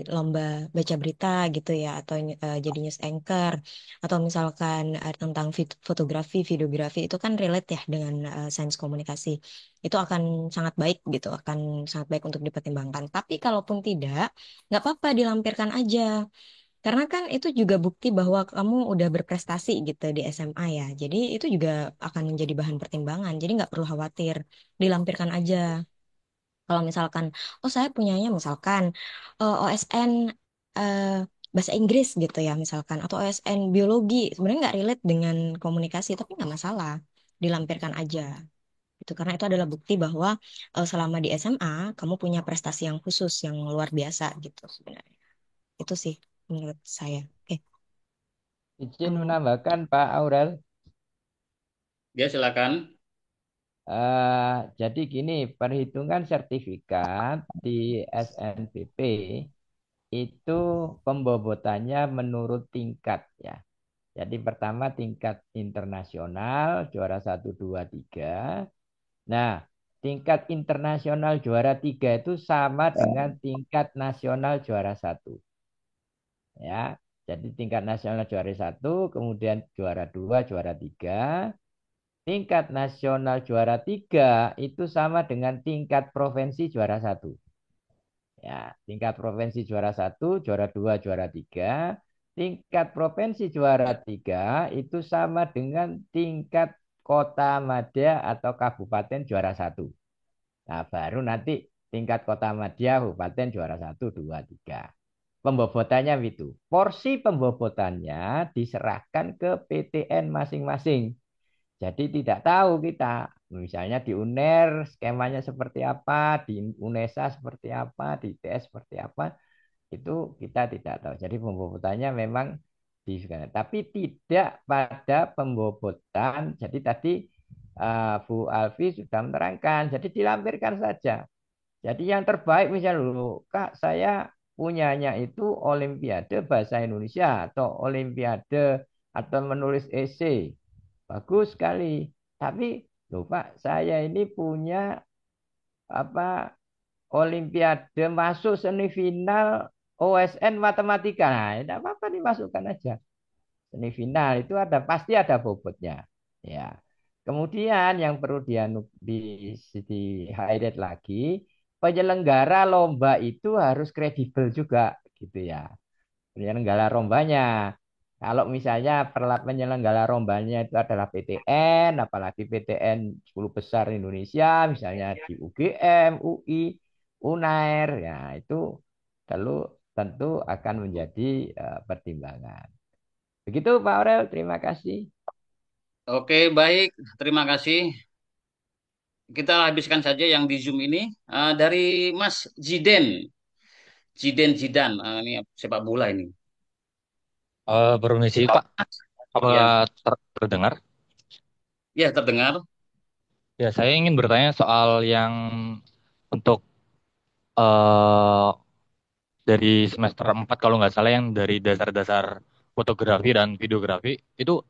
lomba baca berita gitu ya, atau jadi news anchor, atau misalkan tentang fotografi, videografi itu kan relate ya dengan sains komunikasi. Itu akan sangat baik gitu, akan sangat baik untuk dipertimbangkan. Tapi kalaupun tidak, nggak apa-apa dilampirkan aja. Karena kan itu juga bukti bahwa kamu udah berprestasi gitu di SMA ya. Jadi itu juga akan menjadi bahan pertimbangan. Jadi nggak perlu khawatir, dilampirkan aja. Kalau misalkan, oh saya punyanya misalkan OSN eh, bahasa Inggris gitu ya misalkan, atau OSN biologi, sebenarnya nggak relate dengan komunikasi, tapi nggak masalah, dilampirkan aja. Itu karena itu adalah bukti bahwa selama di SMA kamu punya prestasi yang khusus, yang luar biasa gitu sebenarnya. Itu sih menurut saya. Oke. Izin menambahkan Pak Aurel. Ya, silakan. Jadi gini, perhitungan sertifikat di SNBP itu pembobotannya menurut tingkat ya. Jadi pertama tingkat internasional juara 1, 2, 3. Nah, tingkat internasional juara 3 itu sama dengan tingkat nasional juara 1. Ya, jadi tingkat nasional juara 1, kemudian juara 2, juara 3. Tingkat nasional juara 3 itu sama dengan tingkat provinsi juara 1. Ya, tingkat provinsi juara 1, juara 2, juara 3. Tingkat provinsi juara 3 itu sama dengan tingkat kota madya atau kabupaten juara 1. Nah, baru nanti tingkat kota madya, kabupaten juara 1, 2, 3. Pembobotannya itu. Porsi pembobotannya diserahkan ke PTN masing-masing. Jadi tidak tahu kita, misalnya di UNER skemanya seperti apa, di UNESA seperti apa, di ITS seperti apa, itu kita tidak tahu. Jadi pembobotannya memang di, tapi tidak pada pembobotan. Jadi tadi Bu Alfi sudah menerangkan. Jadi dilampirkan saja. Jadi yang terbaik misalnya dulu, Kak, saya punyanya itu Olimpiade Bahasa Indonesia atau Olimpiade atau menulis esai. Bagus sekali. Tapi, loh Pak, saya ini punya apa Olimpiade masuk semifinal OSN Matematika. Nah, tidak apa-apa dimasukkan aja. Semifinal itu ada pasti ada bobotnya. Ya. Kemudian yang perlu di highlight lagi, penyelenggara lomba itu harus kredibel juga gitu ya. Penyelenggara lombanya. Kalau misalnya penyelenggara lombanya itu adalah PTN, apalagi PTN 10 besar Indonesia, misalnya di UGM, UI, UNAIR, ya itu tentu tentu akan menjadi pertimbangan. Begitu Pak Aurel, terima kasih. Oke, baik. Terima kasih. Kita habiskan saja yang di Zoom ini. Dari Mas Jiden. Jiden Jidan. Ini sepak bola ini. Permisi Pak, apa Ya, terdengar? ya terdengar. Ya, saya ingin bertanya soal yang untuk eh dari semester 4 kalau nggak salah yang dari dasar-dasar fotografi dan videografi itu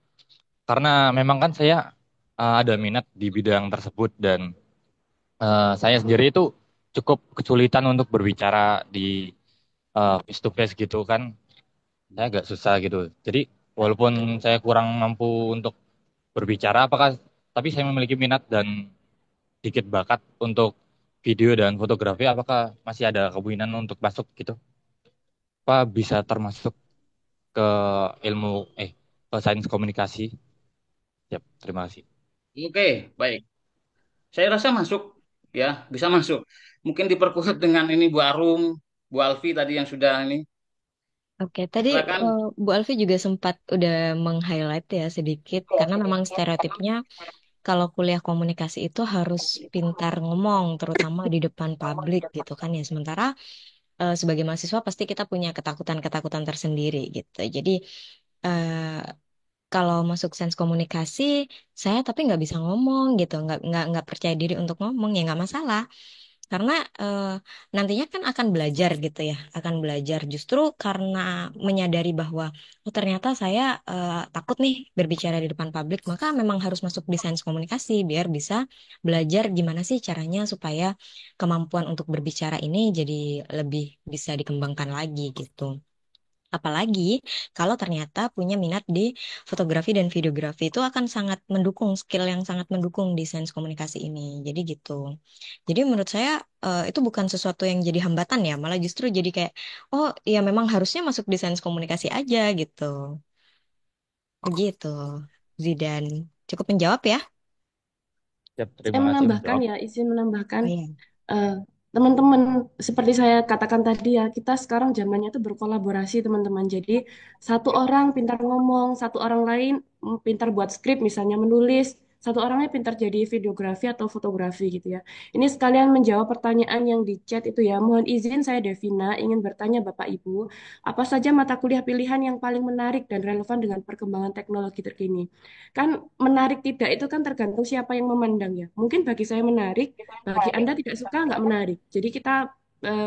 karena memang kan saya ada minat di bidang tersebut dan saya sendiri itu cukup kesulitan untuk berbicara di face to face gitu kan. Saya agak susah gitu. Jadi walaupun saya kurang mampu untuk berbicara, tapi saya memiliki minat dan sedikit bakat untuk video dan fotografi, apakah masih ada kemungkinan untuk masuk gitu? Apa bisa termasuk ke ilmu ke sains komunikasi? Yap, terima kasih. Oke, baik. Saya rasa masuk, ya, bisa masuk. Mungkin diperkuat dengan ini Bu Arum, Bu Alfi tadi yang sudah ini. Oke, tadi Silakan. Bu Alfi juga sempat udah meng-highlight ya sedikit karena memang stereotipnya kalau kuliah komunikasi itu harus pintar ngomong, terutama di depan publik gitu kan ya. Sementara sebagai mahasiswa pasti kita punya ketakutan-ketakutan tersendiri gitu. Jadi eh, kalau masuk sains komunikasi, saya tapi nggak bisa ngomong gitu, nggak percaya diri untuk ngomong ya nggak masalah. Karena nantinya kan akan belajar gitu ya, akan belajar justru karena menyadari bahwa oh ternyata saya takut nih berbicara di depan publik, maka memang harus masuk di sains komunikasi biar bisa belajar gimana sih caranya supaya kemampuan untuk berbicara ini jadi lebih bisa dikembangkan lagi gitu. Apalagi kalau ternyata punya minat di fotografi dan videografi itu akan sangat mendukung skill yang sangat mendukung di sains komunikasi ini. Jadi gitu. Jadi menurut saya itu bukan sesuatu yang jadi hambatan ya, malah justru jadi kayak oh ya memang harusnya masuk di sains komunikasi aja gitu. Begitu. Zidan. Cukup menjawab ya? Yap, Saya terima kasih menambahkan menjawab. ya, izin menambahkan, Oh iya. eh, teman-teman, seperti saya katakan tadi ya, kita sekarang zamannya itu berkolaborasi teman-teman. Jadi satu orang pintar ngomong, satu orang lain pintar buat skrip misalnya menulis, satu orangnya pintar jadi videografi atau fotografi gitu ya. Ini sekalian menjawab pertanyaan yang di chat itu ya. Mohon izin saya Devina ingin bertanya Bapak Ibu, apa saja mata kuliah pilihan yang paling menarik dan relevan dengan perkembangan teknologi terkini? Kan menarik tidak itu kan tergantung siapa yang memandang ya. Mungkin bagi saya menarik, bagi Anda tidak suka nggak menarik. Jadi kita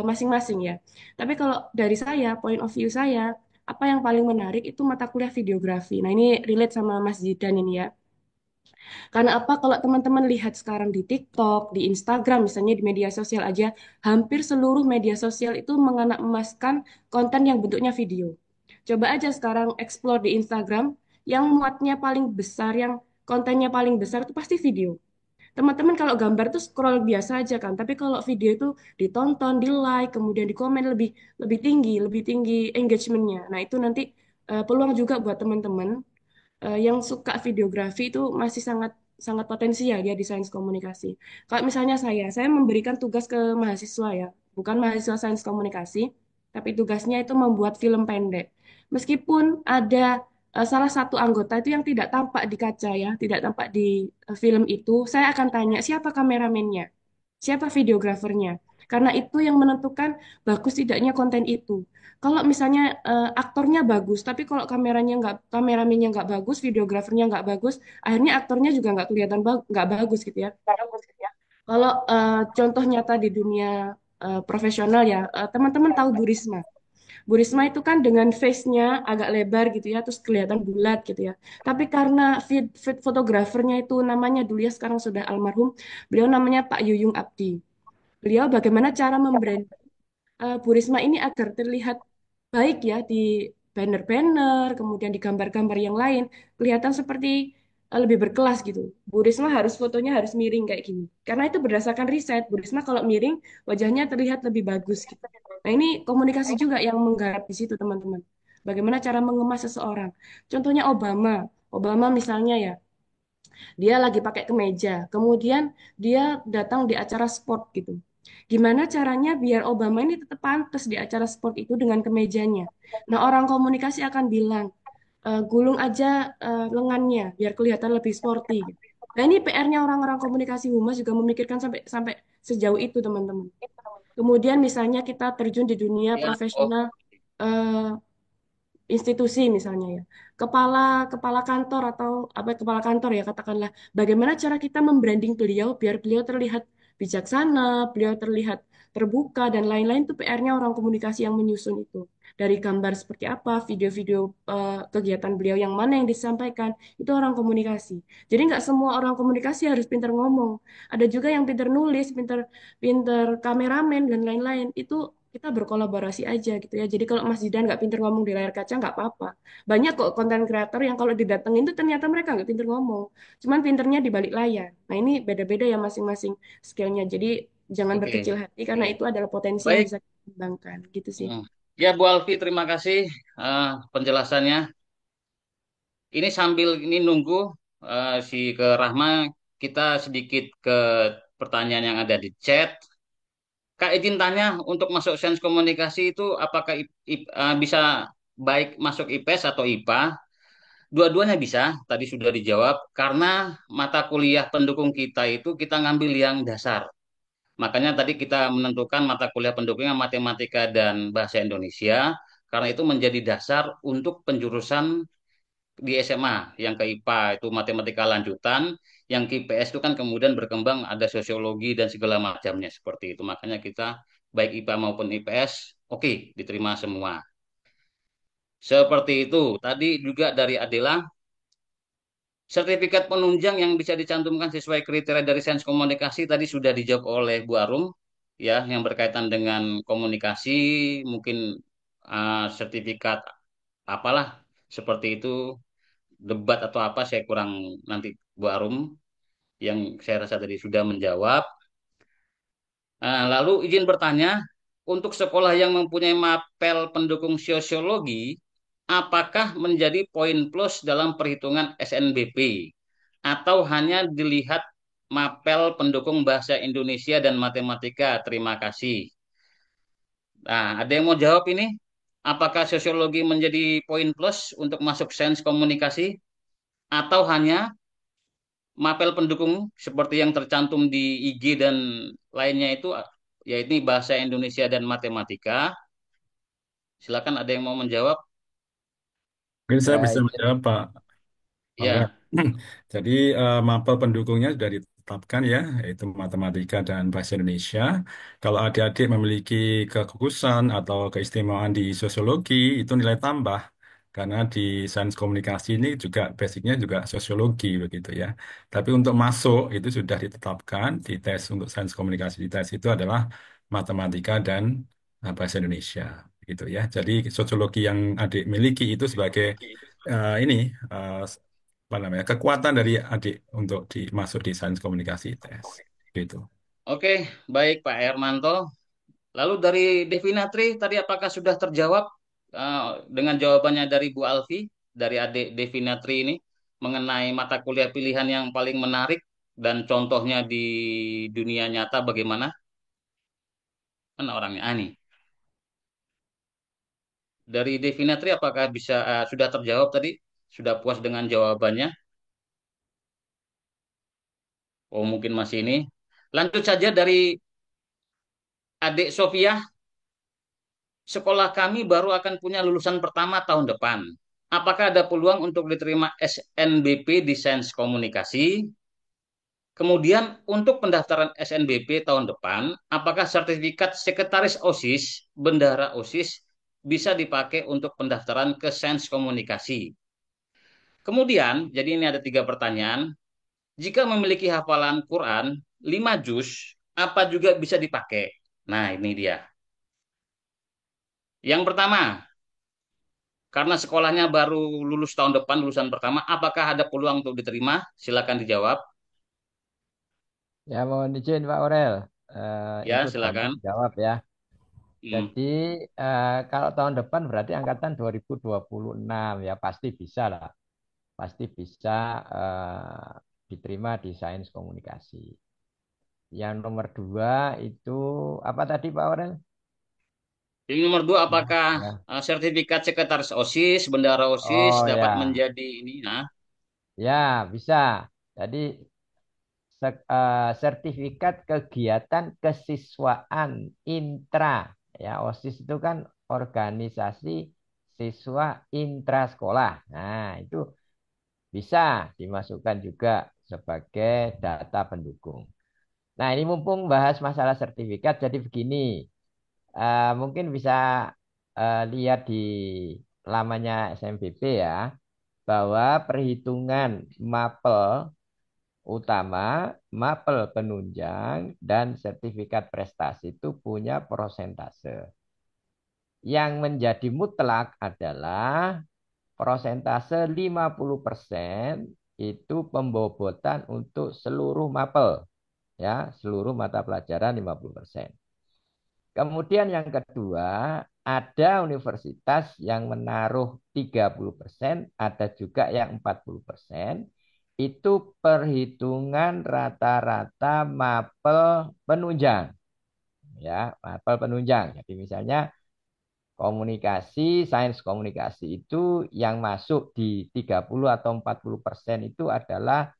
masing-masing ya. Tapi kalau dari saya, point of view saya, apa yang paling menarik itu mata kuliah videografi. Nah ini relate sama Mas Zidan ini ya. Karena apa? Kalau teman-teman lihat sekarang di TikTok, di Instagram, misalnya di media sosial aja, hampir seluruh media sosial itu emaskan konten yang bentuknya video. Coba aja sekarang explore di Instagram, yang muatnya paling besar, yang kontennya paling besar itu pasti video. Teman-teman kalau gambar tuh scroll biasa aja kan, tapi kalau video itu ditonton, di like, kemudian di komen lebih tinggi engagementnya. Nah itu nanti peluang juga buat teman-teman yang suka videografi itu masih sangat sangat potensial ya di sains komunikasi. Kalau misalnya saya memberikan tugas ke mahasiswa ya, bukan mahasiswa sains komunikasi, tapi tugasnya itu membuat film pendek. Meskipun ada salah satu anggota itu yang tidak tampak di kaca ya, tidak tampak di film itu, saya akan tanya siapa kameramennya, siapa videografernya. Karena itu yang menentukan bagus tidaknya konten itu. Kalau misalnya aktornya bagus, tapi kalau kameramennya nggak bagus, videografernya nggak bagus, akhirnya aktornya juga nggak kelihatan nggak bagus gitu ya. Kalau contoh nyata di dunia profesional ya, teman-teman tahu Bu Risma. Bu Risma itu kan dengan face-nya agak lebar gitu ya, terus kelihatan bulat gitu ya. Tapi karena feed fotografernya itu namanya dulu ya, sekarang sudah almarhum, beliau namanya Pak Yuyung Abdi. Beliau bagaimana cara membrand Bu Risma ini agar terlihat baik ya di banner-banner, kemudian di gambar-gambar yang lain, kelihatan seperti lebih berkelas gitu. Bu Risma harus fotonya harus miring kayak gini. Karena itu berdasarkan riset, Bu Risma kalau miring wajahnya terlihat lebih bagus gitu. Nah, ini komunikasi juga yang menggarap di situ, teman-teman. Bagaimana cara mengemas seseorang. Contohnya Obama. Obama misalnya ya, dia lagi pakai kemeja, kemudian dia datang di acara sport gitu. Gimana caranya biar Obama ini tetap pantas di acara sport itu dengan kemejanya? Nah, orang komunikasi akan bilang, gulung aja lengannya biar kelihatan lebih sporty. Nah, ini PR-nya orang-orang komunikasi humas juga memikirkan sampai sampai sejauh itu, teman-teman. Kemudian misalnya kita terjun di dunia Ya, oh, profesional eh, institusi misalnya ya, kepala kepala kantor atau apa kepala kantor ya katakanlah, bagaimana cara kita membranding beliau biar beliau terlihat bijaksana, beliau terlihat terbuka dan lain-lain, itu PR-nya orang komunikasi yang menyusun itu. Dari gambar seperti apa, video-video kegiatan beliau yang mana yang disampaikan, itu orang komunikasi. Jadi nggak semua orang komunikasi harus pintar ngomong. Ada juga yang pintar nulis, pintar pintar kameramen dan lain-lain. Itu kita berkolaborasi aja gitu ya. Jadi kalau Mas Zidan nggak pinter ngomong di layar kaca nggak apa-apa. Banyak kok konten kreator yang kalau didatengin tuh ternyata mereka nggak pinter ngomong. Cuman pinternya di balik layar. Nah ini beda-beda ya masing-masing skillnya. Jadi jangan berkecil oke. hati karena itu adalah potensi yang Baik. bisa kita kembangkan gitu sih. Hmm. Ya, Bu Alfi, terima kasih penjelasannya. Ini sambil ini nunggu si ke Rahma, kita sedikit ke pertanyaan yang ada di chat. Kak izin tanya, untuk masuk sains komunikasi itu apakah bisa baik masuk IPS atau IPA? Dua-duanya bisa, tadi sudah dijawab. Karena mata kuliah pendukung kita itu kita ngambil yang dasar. Makanya tadi kita menentukan mata kuliah pendukungnya matematika dan bahasa Indonesia, karena itu menjadi dasar untuk penjurusan di SMA. Yang ke IPA itu matematika lanjutan, yang ke IPS itu kan kemudian berkembang ada sosiologi dan segala macamnya seperti itu. Makanya kita baik IPA maupun IPS, oke, diterima semua. Seperti itu. Tadi juga dari Adela, sertifikat penunjang yang bisa dicantumkan sesuai kriteria dari sains komunikasi tadi sudah dijawab oleh Bu Arum, ya, yang berkaitan dengan komunikasi, mungkin sertifikat apalah seperti itu, debat atau apa, saya kurang nanti Bu Arum yang saya rasa tadi sudah menjawab. Lalu izin bertanya, untuk sekolah yang mempunyai mapel pendukung sosiologi, apakah menjadi poin plus dalam perhitungan SNBP atau hanya dilihat mapel pendukung bahasa Indonesia dan matematika? Terima kasih. Nah, ada yang mau jawab ini? Apakah sosiologi menjadi poin plus untuk masuk sains komunikasi atau hanya mapel pendukung seperti yang tercantum di IG dan lainnya itu, yaitu bahasa Indonesia dan matematika? Silakan, ada yang mau menjawab? Mungkin saya Ya, bisa izin. menjawab, Pak. Mangga. Ya, Jadi mapel pendukungnya sudah ditetapkan ya, yaitu matematika dan bahasa Indonesia. Kalau adik-adik memiliki kekhususan atau keistimewaan di sosiologi, itu nilai tambah. Karena di sains komunikasi ini juga basicnya juga sosiologi begitu ya. Tapi untuk masuk itu sudah ditetapkan di tes untuk sains komunikasi, di tes itu adalah matematika dan bahasa Indonesia gitu ya. Jadi sosiologi yang adik miliki itu sebagai ini eh, apa namanya kekuatan dari adik untuk dimasuk di sains komunikasi tes gitu. oke, baik Pak Hermanto. Lalu dari Devinatri tadi apakah sudah terjawab eh, dengan jawabannya dari Bu Alfi, dari adik Devinatri ini mengenai mata kuliah pilihan yang paling menarik dan contohnya di dunia nyata bagaimana? Mana orangnya? Ani. Dari Devinatri apakah bisa sudah terjawab tadi? Sudah puas dengan jawabannya? Oh, mungkin masih ini. Lanjut saja dari Adik Sofia, sekolah kami baru akan punya lulusan pertama tahun depan. Apakah ada peluang untuk diterima SNBP di Sains Komunikasi? Kemudian untuk pendaftaran SNBP tahun depan, apakah sertifikat sekretaris OSIS, bendahara OSIS bisa dipakai untuk pendaftaran ke Sains Komunikasi? Kemudian, jadi ini ada 3 pertanyaan. Jika memiliki hafalan Quran 5 juz, apa juga bisa dipakai? Nah, ini dia. Yang pertama, karena sekolahnya baru lulus tahun depan, lulusan pertama, apakah ada peluang untuk diterima? Silakan dijawab. Ya, mohon izin Pak Aurel. Ya, Ikut bantu silakan. jawab ya. Hmm. Jadi kalau tahun depan berarti angkatan 2026 ya pasti bisa lah. Pasti bisa diterima di Sains Komunikasi. Yang nomor 2 itu apa tadi Pak Aurel? Yang nomor 2, Ya, apakah ya. sertifikat sekretaris OSIS, bendahara OSIS Oh dapat ya, menjadi ini? Nah, ya bisa. Jadi sertifikat kegiatan kesiswaan intra ya OSIS itu kan organisasi siswa intrasekolah. Nah, itu bisa dimasukkan juga sebagai data pendukung. Nah, ini mumpung bahas masalah sertifikat, jadi begini, mungkin bisa lihat di lamanya SMBP ya, bahwa perhitungan mapel utama, mapel penunjang, dan sertifikat prestasi itu punya prosentase. Yang menjadi mutlak adalah prosentase 50% itu pembobotan untuk seluruh mapel. Ya, seluruh mata pelajaran 50%. Kemudian yang kedua, ada universitas yang menaruh 30%, ada juga yang 40%. Itu perhitungan rata-rata mapel penunjang. Ya, mapel penunjang. Jadi misalnya komunikasi, sains komunikasi itu yang masuk di 30 atau 40% itu adalah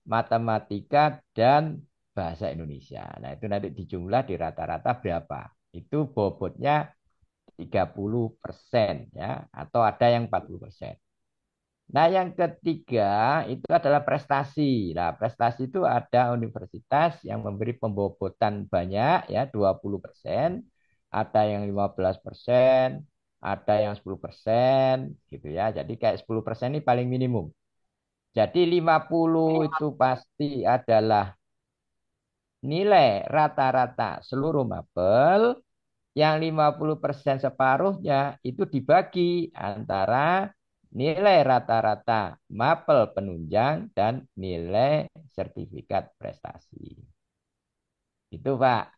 matematika dan bahasa Indonesia. Nah, itu nanti dijumlah di rata-rata berapa. Itu bobotnya 30% ya, atau ada yang 40%. Nah, yang ketiga itu adalah prestasi. Nah, prestasi itu ada universitas yang memberi pembobotan banyak ya, 20%, ada yang 15%, ada yang 10% gitu ya. Jadi kayak 10% ini paling minimum. Jadi 50 itu pasti adalah nilai rata-rata seluruh mapel, yang 50% separuhnya itu dibagi antara nilai rata-rata mapel penunjang dan nilai sertifikat prestasi. Itu Pak.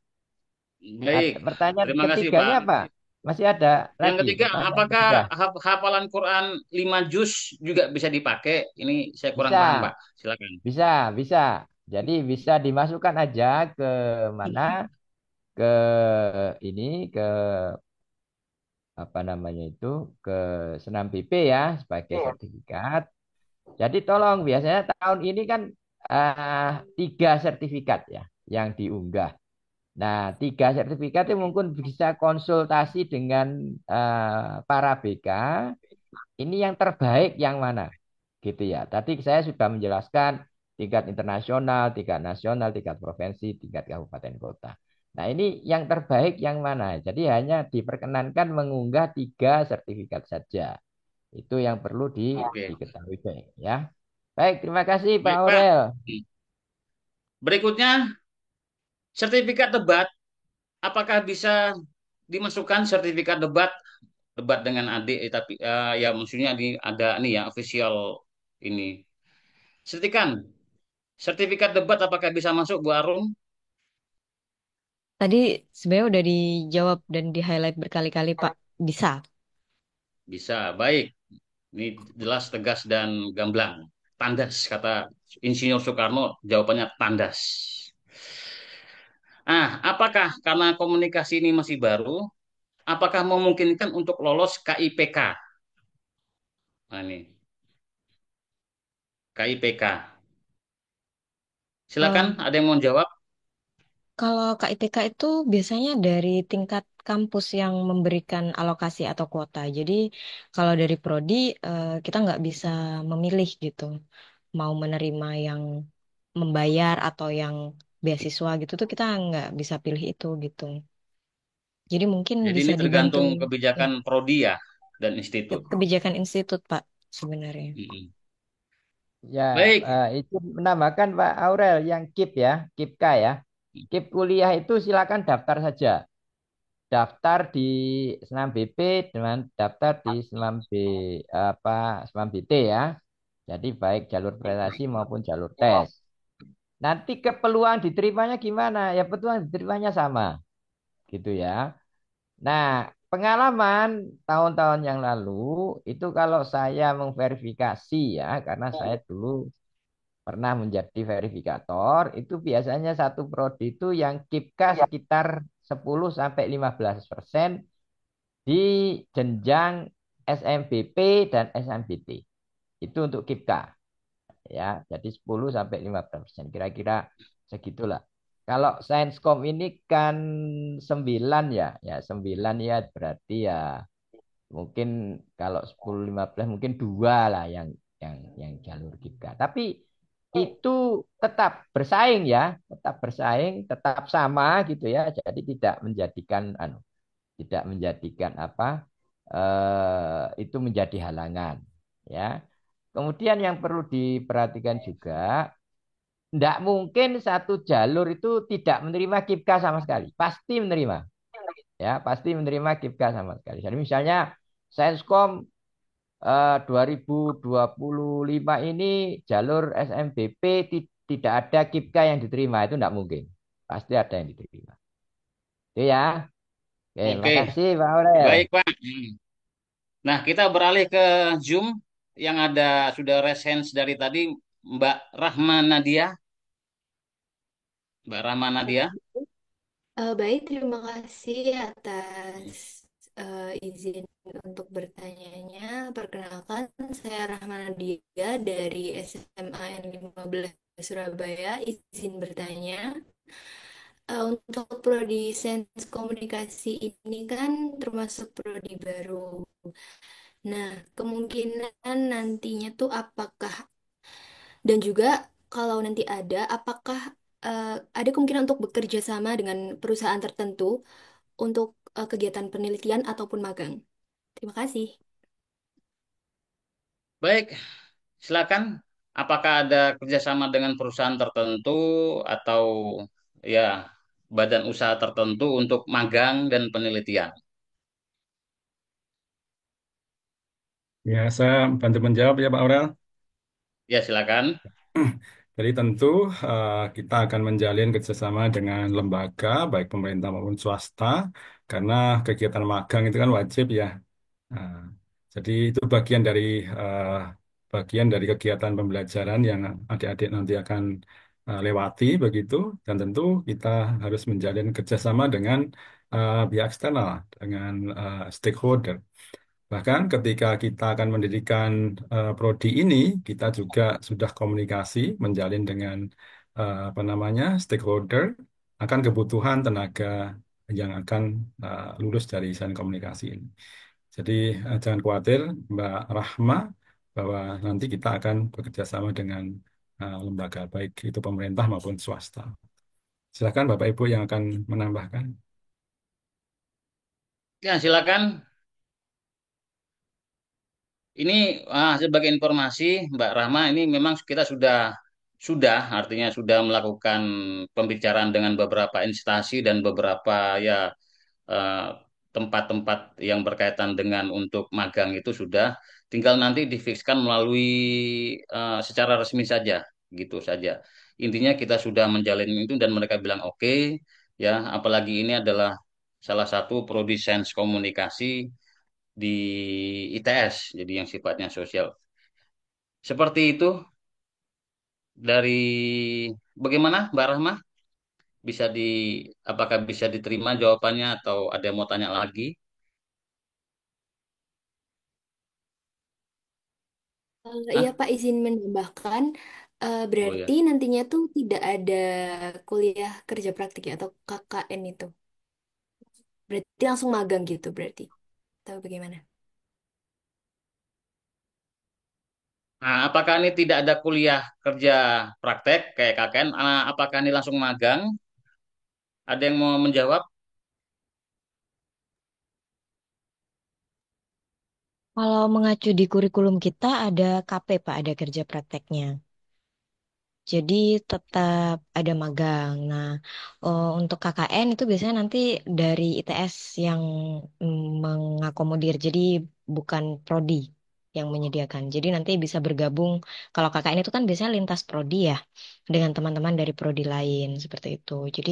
baik. Pertanyaan Terima kasih, ketiganya Pak. apa? Masih ada Yang lagi ketiga, pertanyaan apakah ketiga? hafalan Quran 5 juz juga bisa dipakai? Ini saya kurang Bisa, paham, Pak. Silakan. bisa, bisa. Jadi bisa dimasukkan aja ke mana? Ke ini, ke apa namanya itu, ke senam PP ya sebagai sertifikat. Jadi tolong biasanya tahun ini kan 3 sertifikat ya yang diunggah. Nah, 3 sertifikat itu mungkin bisa konsultasi dengan para BK. Ini yang terbaik yang mana, gitu ya. Tadi saya sudah menjelaskan tingkat internasional, tingkat nasional, tingkat provinsi, tingkat kabupaten kota. Nah, ini yang terbaik yang mana? Jadi hanya diperkenankan mengunggah 3 sertifikat saja. Itu yang perlu Oke. diketahui ya. Baik, terima kasih Pak Baik, Pak. Aurel. Berikutnya, sertifikat debat. Apakah bisa dimasukkan sertifikat debat? Debat dengan adik, tapi ya maksudnya ada nih ya, official ini. Sertifikat debat apakah bisa masuk, Bu Arum? Tadi sebenarnya udah dijawab dan di-highlight berkali-kali, Pak. Bisa. Bisa, baik. Ini jelas, tegas, dan gamblang. Tandas, kata Insinyur Soekarno, jawabannya tandas. Apakah karena komunikasi ini masih baru, apakah memungkinkan untuk lolos KIPK? Nah, ini, KIPK. Silakan, Eh, ada yang mau jawab? Kalau KIPK itu biasanya dari tingkat kampus yang memberikan alokasi atau kuota. Jadi kalau dari prodi kita nggak bisa memilih gitu, mau menerima yang membayar atau yang beasiswa gitu tuh kita nggak bisa pilih itu gitu. Jadi mungkin Jadi bisa ini dibantu tergantung ya kebijakan prodi ya dan institut. kebijakan institut Pak sebenarnya. Mm-mm. Ya, Baik. itu menambahkan Pak Aurel yang KIP ya, KIPK ya. KIP kuliah itu silakan daftar saja. Daftar di senam BP dengan daftar di senam senam BT ya. Jadi baik jalur prestasi maupun jalur tes. Nanti ke peluang diterimanya gimana? Ya peluang diterimanya sama, gitu ya. Nah, pengalaman tahun-tahun yang lalu itu kalau saya memverifikasi ya, karena saya dulu pernah menjadi verifikator, itu biasanya satu prodi itu yang KIPKA sekitar 10 sampai 15% di jenjang SMBP dan SMBT. Itu untuk KIPKA ya. Jadi 10 sampai 15%. Kira-kira segitulah. Kalau Sainscom ini kan 9 ya. Ya 9 ya berarti ya mungkin kalau 10 15 mungkin dua lah yang jalur KIPKA. Tapi itu tetap bersaing ya, tetap bersaing, tetap sama gitu ya. Jadi tidak menjadikan tidak menjadikan itu menjadi halangan ya. Kemudian yang perlu diperhatikan juga, tidak mungkin satu jalur itu tidak menerima KIPKA sama sekali. Pasti menerima. Ya, pasti menerima KIPKA sama sekali. Jadi misalnya Sainscom 2025 ini jalur SMBP tidak ada KIPKA yang diterima. Itu tidak mungkin. Pasti ada yang diterima. Itu ya. Oke, Oke. makasih Pak Aurel. Baik, Pak. Nah, kita beralih ke Zoom yang ada sudah raise hands dari tadi Mbak Rahma Nadia. Mbak Rahma Nadia. Baik, terima kasih atas izin untuk bertanyanya. Perkenalkan, saya Rahmana Dia dari SMA N15 Surabaya. Izin bertanya, untuk prodi Sains Komunikasi ini kan termasuk prodi baru. Nah, kemungkinan nantinya tuh apakah dan juga kalau nanti ada, apakah ada kemungkinan untuk bekerja sama dengan perusahaan tertentu untuk kegiatan penelitian ataupun magang? Terima kasih. Baik, silakan. Apakah ada kerjasama dengan perusahaan tertentu atau ya badan usaha tertentu untuk magang dan penelitian? Ya, saya bantu menjawab ya Pak Aurel. Ya, silakan. Jadi tentu kita akan menjalin kerjasama dengan lembaga, baik pemerintah maupun swasta, karena kegiatan magang itu kan wajib ya. Nah, jadi itu eh, bagian dari kegiatan pembelajaran yang adik-adik nanti akan lewati begitu, dan tentu kita harus menjalin kerjasama dengan pihak eksternal, dengan stakeholder. Bahkan ketika kita akan mendirikan prodi ini, kita juga sudah komunikasi menjalin dengan apa namanya stakeholder akan kebutuhan tenaga yang akan lulus dari sains komunikasi ini. Jadi jangan khawatir Mbak Rahma bahwa nanti kita akan bekerja sama dengan lembaga baik itu pemerintah maupun swasta. Silakan Bapak Ibu yang akan menambahkan. Ya, silakan. Ini sebagai informasi Mbak Rahma, ini memang kita sudah artinya sudah melakukan pembicaraan dengan beberapa instansi dan beberapa ya eh, tempat-tempat yang berkaitan dengan untuk magang itu sudah tinggal nanti difikskan melalui secara resmi saja gitu saja. Intinya kita sudah menjalin itu dan mereka bilang oke ya, apalagi ini adalah salah satu prodi sains komunikasi di ITS, jadi yang sifatnya sosial. Seperti itu dari bagaimana Mbak Rahma bisa apakah bisa diterima jawabannya atau ada yang mau tanya lagi? Iya Hah? Pak, izin menambahkan, Oh Berarti ya. nantinya tuh tidak ada kuliah kerja praktik ya, atau KKN itu. Berarti langsung magang gitu berarti. Tahu bagaimana? Nah, apakah ini tidak ada kuliah kerja praktek kayak KKN? Apakah ini langsung magang? Ada yang mau menjawab? Kalau mengacu di kurikulum kita ada KP Pak, ada kerja prakteknya. Jadi tetap ada magang. Nah, untuk KKN itu biasanya nanti dari ITS yang mengakomodir. Jadi bukan prodi yang menyediakan. Jadi nanti bisa bergabung. Kalau KKN itu kan biasanya lintas prodi ya, dengan teman-teman dari prodi lain seperti itu. Jadi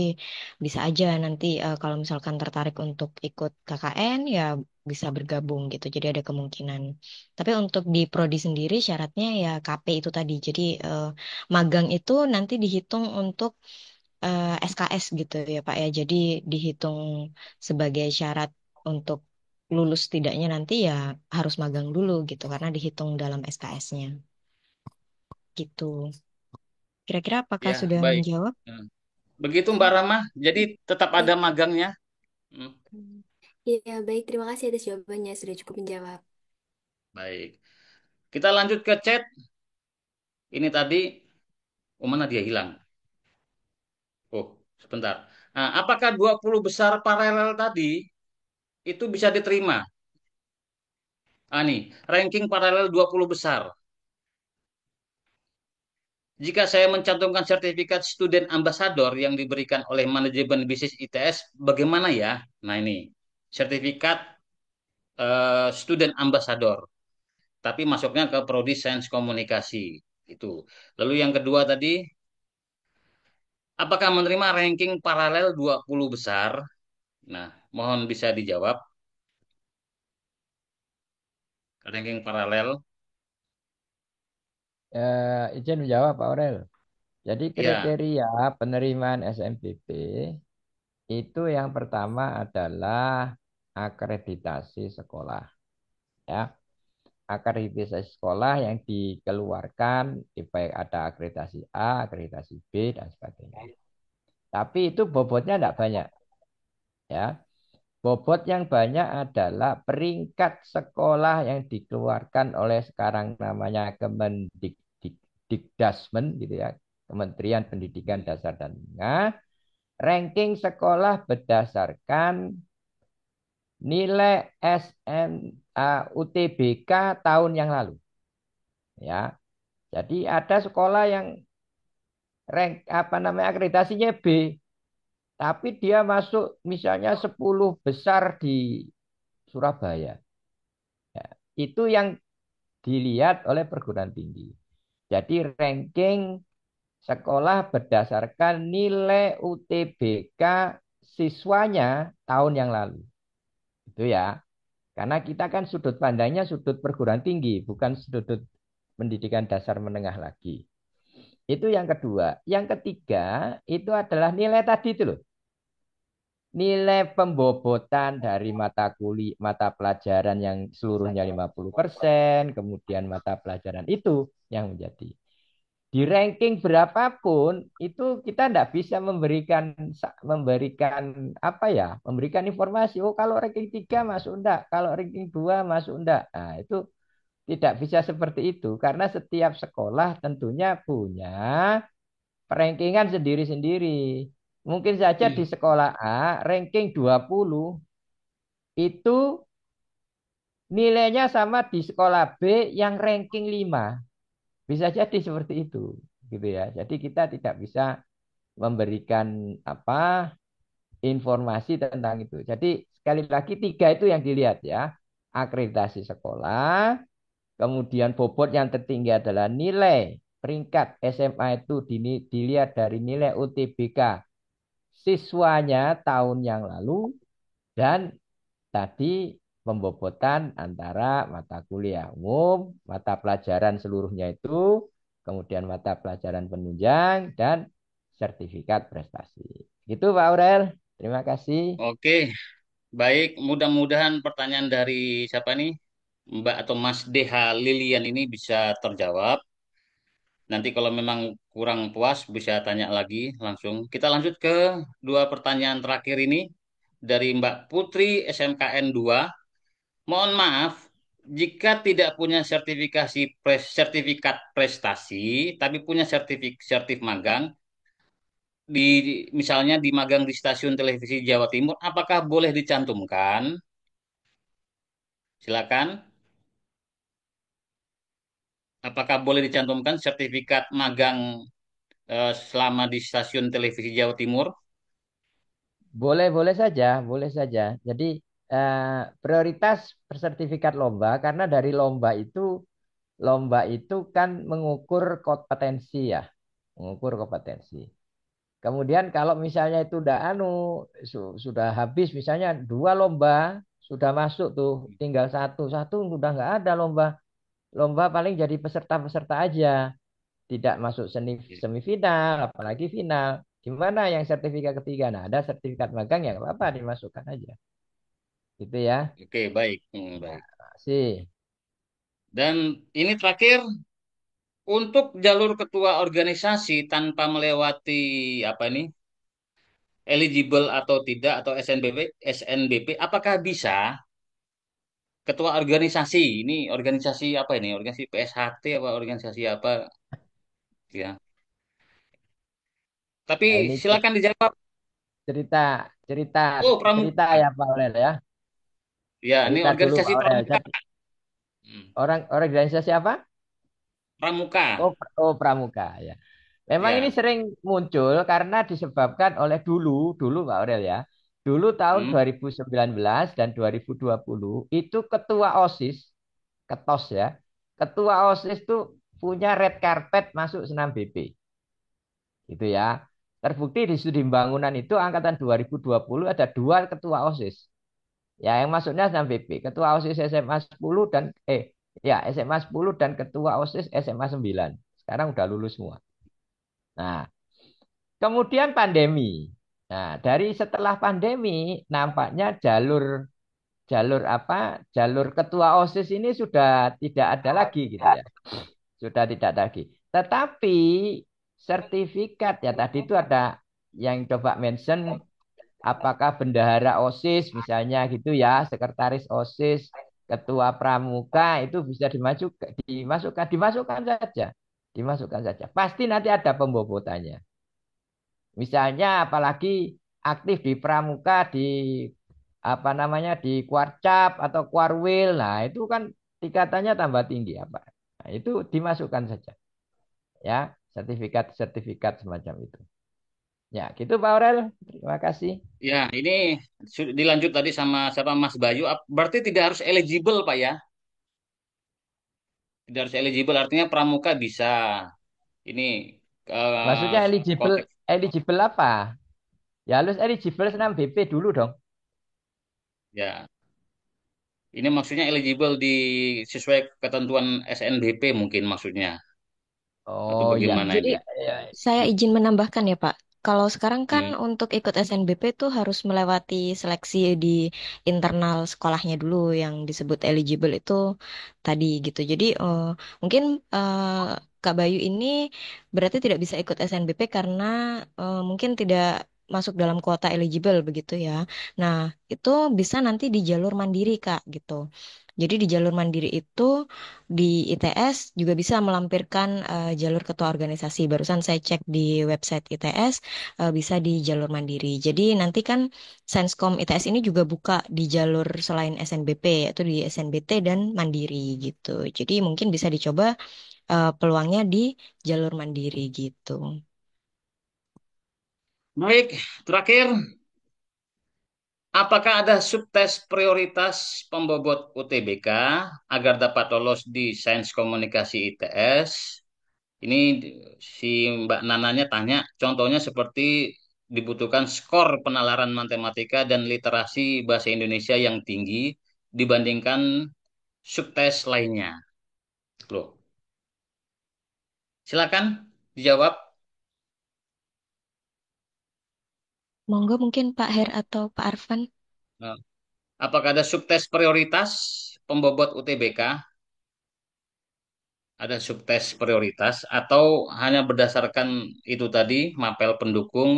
bisa aja nanti kalau misalkan tertarik untuk ikut KKN ya bisa bergabung gitu. Jadi ada kemungkinan. Tapi untuk di prodi sendiri syaratnya ya KP itu tadi. Jadi magang itu nanti dihitung untuk SKS gitu ya Pak ya. Jadi dihitung sebagai syarat untuk lulus tidaknya nanti ya harus magang dulu gitu karena dihitung dalam SKS-nya gitu. Kira-kira apakah Ya, sudah baik. menjawab? Hmm. Begitu Mbak Rama, jadi tetap ada Baik. magangnya. Hmm, Iya, baik. Terima kasih atas jawabannya. Sudah cukup menjawab. baik. Kita lanjut ke chat. Ini tadi, mana dia hilang? Oh, sebentar. Nah, apakah 20 besar paralel tadi itu bisa diterima? Nih, ranking paralel 20 besar. Jika saya mencantumkan sertifikat student ambassador yang diberikan oleh manajemen bisnis ITS, bagaimana ya? Nah ini, sertifikat student ambassador, tapi masuknya ke prodi sains komunikasi. Itu. Lalu yang kedua tadi, apakah menerima ranking paralel 20 besar? Nah, mohon bisa dijawab. Ranking paralel. Izin menjawab Pak Aurel. Jadi Ya, kriteria penerimaan SNBP itu yang pertama adalah akreditasi sekolah. Ya, akreditasi sekolah yang dikeluarkan, baik ada akreditasi A, akreditasi B, dan sebagainya. Tapi itu bobotnya tidak banyak. Ya, bobot yang banyak adalah peringkat sekolah yang dikeluarkan oleh sekarang namanya Kemendikdasmen gitu ya, Kementerian Pendidikan Dasar dan Menengah, ranking sekolah berdasarkan nilai SMA UTBK tahun yang lalu. Ya, jadi ada sekolah yang rank apa namanya akreditasinya B, tapi dia masuk misalnya 10 besar di Surabaya. Ya, itu yang dilihat oleh perguruan tinggi. Jadi ranking sekolah berdasarkan nilai UTBK siswanya tahun yang lalu. Itu ya. Karena kita kan sudut pandangnya sudut perguruan tinggi, bukan sudut pendidikan dasar menengah lagi. Itu yang kedua. Yang ketiga itu adalah nilai tadi itu loh. Nilai pembobotan dari mata pelajaran yang seluruhnya 50%, kemudian mata pelajaran itu yang menjadi. Di ranking berapapun itu kita tidak bisa memberikan apa ya, memberikan informasi. Oh kalau ranking 3 masuk enggak, kalau ranking 2 masuk enggak. Nah, itu tidak bisa seperti itu karena setiap sekolah tentunya punya rankingan sendiri-sendiri. Mungkin saja di iya. sekolah A ranking 20 itu nilainya sama di sekolah B yang ranking 5. Bisa jadi seperti itu, gitu ya. Jadi kita tidak bisa memberikan apa informasi tentang itu. Jadi sekali lagi tiga itu yang dilihat ya. Akreditasi sekolah, kemudian bobot yang tertinggi adalah nilai peringkat SMA itu dilihat dari nilai UTBK siswanya tahun yang lalu dan tadi pembobotan antara mata kuliah umum, mata pelajaran seluruhnya itu, kemudian mata pelajaran penunjang, dan sertifikat prestasi. Gitu Pak Aurel. Terima kasih. Oke, baik. Mudah-mudahan pertanyaan dari siapa nih? Mbak atau Mas DH Lilian ini bisa terjawab. Nanti kalau memang kurang puas bisa tanya lagi langsung. Kita lanjut ke dua pertanyaan terakhir ini dari Mbak Putri SMKN 2. Mohon maaf, jika tidak punya sertifikat prestasi, tapi punya sertif magang, di misalnya di magang di stasiun televisi Jawa Timur, apakah boleh dicantumkan? Silakan. Apakah boleh dicantumkan sertifikat magang selama di stasiun televisi Jawa Timur? Boleh-boleh saja, boleh saja. Jadi prioritas sertifikat lomba karena dari lomba itu kan mengukur kompetensi ya, mengukur kompetensi. Kemudian kalau misalnya itu udah sudah habis, misalnya 2 lomba sudah masuk tuh, tinggal satu udah nggak ada lomba. Lomba paling jadi peserta-peserta aja, tidak masuk semifinal, apalagi final. Gimana yang sertifikat ketiga? Nah, ada sertifikat magang ya nggak apa-apa dimasukkan aja. Gitu ya. Oke, baik. Ya, Baik. sih. Dan ini terakhir, untuk jalur ketua organisasi tanpa melewati apa ini eligible atau tidak atau SNBP, apakah bisa ketua organisasi ini organisasi apa ini organisasi PSHT apa organisasi apa ya? Tapi Nah, ini silakan dijawab. cerita cerita Oh, cerita pramuka. ya Pak Aurel ya. Ya, ini Cerita dulu organisasi Pak Aurel. pramuka. Orang organisasi apa? Pramuka. Oh, Pramuka ya. Memang ini Ya. sering muncul karena disebabkan oleh dulu Pak Aurel ya. Dulu tahun Hmm. 2019 dan 2020 itu ketua OSIS, ketos ya. Ketua OSIS itu punya red carpet masuk senam BP. Gitu ya. Terbukti di studi bangunan itu angkatan 2020 ada 2 ketua OSIS. Ya, yang masuknya senam BP. Ketua OSIS SMA 10 dan SMA 10 dan ketua OSIS SMA 9. Sekarang udah lulus semua. Nah, kemudian pandemi. Nah, dari setelah pandemi nampaknya jalur jalur apa? Jalur ketua OSIS ini sudah tidak ada lagi gitu ya. Sudah tidak ada lagi. Tetapi sertifikat ya tadi itu ada yang coba mention apakah bendahara OSIS misalnya gitu ya, sekretaris OSIS, ketua pramuka itu bisa dimasukkan saja. Dimasukkan saja. Pasti nanti ada pembobotannya. Misalnya apalagi aktif di pramuka di apa namanya di Kuarcap atau Kuarwil. Nah, itu kan tingkatannya tambah tinggi apa. Nah, itu dimasukkan saja. Ya, sertifikat-sertifikat semacam itu. Ya, gitu Pak Aurel. Terima kasih. Ya, ini dilanjut tadi sama siapa Mas Bayu. Berarti tidak harus eligible, Pak ya? Tidak harus eligible artinya pramuka bisa. Ini Maksudnya eh, eligible konteks eligible apa? Ya harus eligible senam BP dulu dong. ya. Ini maksudnya eligible di sesuai ketentuan SNBP mungkin maksudnya atau Oh ya, bagaimana Jadi ini? ya. saya izin menambahkan ya Pak. Kalau sekarang kan Hmm. untuk ikut SNBP tuh harus melewati seleksi di internal sekolahnya dulu yang disebut eligible itu tadi gitu. Jadi mungkin Kak Bayu ini berarti tidak bisa ikut SNBP karena mungkin tidak masuk dalam kuota eligible begitu ya. Nah, itu bisa nanti di jalur mandiri Kak gitu. Jadi di jalur mandiri itu di ITS juga bisa melampirkan jalur ketua organisasi. Barusan saya cek di website ITS bisa di jalur mandiri. Jadi nanti kan Sainscom ITS ini juga buka di jalur selain SNBP yaitu di SNBT dan mandiri gitu. Jadi mungkin bisa dicoba peluangnya di jalur mandiri gitu. Baik, terakhir, apakah ada subtes prioritas pembobot UTBK agar dapat lolos di Sains Komunikasi ITS? Ini si Mbak Nananya tanya, contohnya seperti dibutuhkan skor penalaran matematika dan literasi bahasa Indonesia yang tinggi dibandingkan subtes lainnya. Loh, silakan dijawab. Monggo mungkin Pak Her atau Pak Arfan. Nah, apakah ada subtes prioritas pembobot UTBK ada subtes prioritas atau hanya berdasarkan itu tadi mapel pendukung?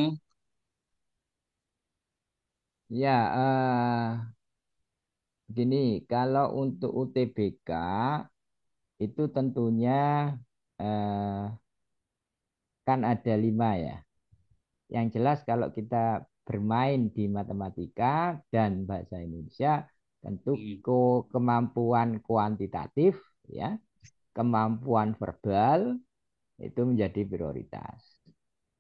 Ya, gini, kalau untuk UTBK itu tentunya eh, kan ada 5 ya. Yang jelas kalau kita bermain di matematika dan bahasa Indonesia, tentu kemampuan kuantitatif, ya, kemampuan verbal itu menjadi prioritas.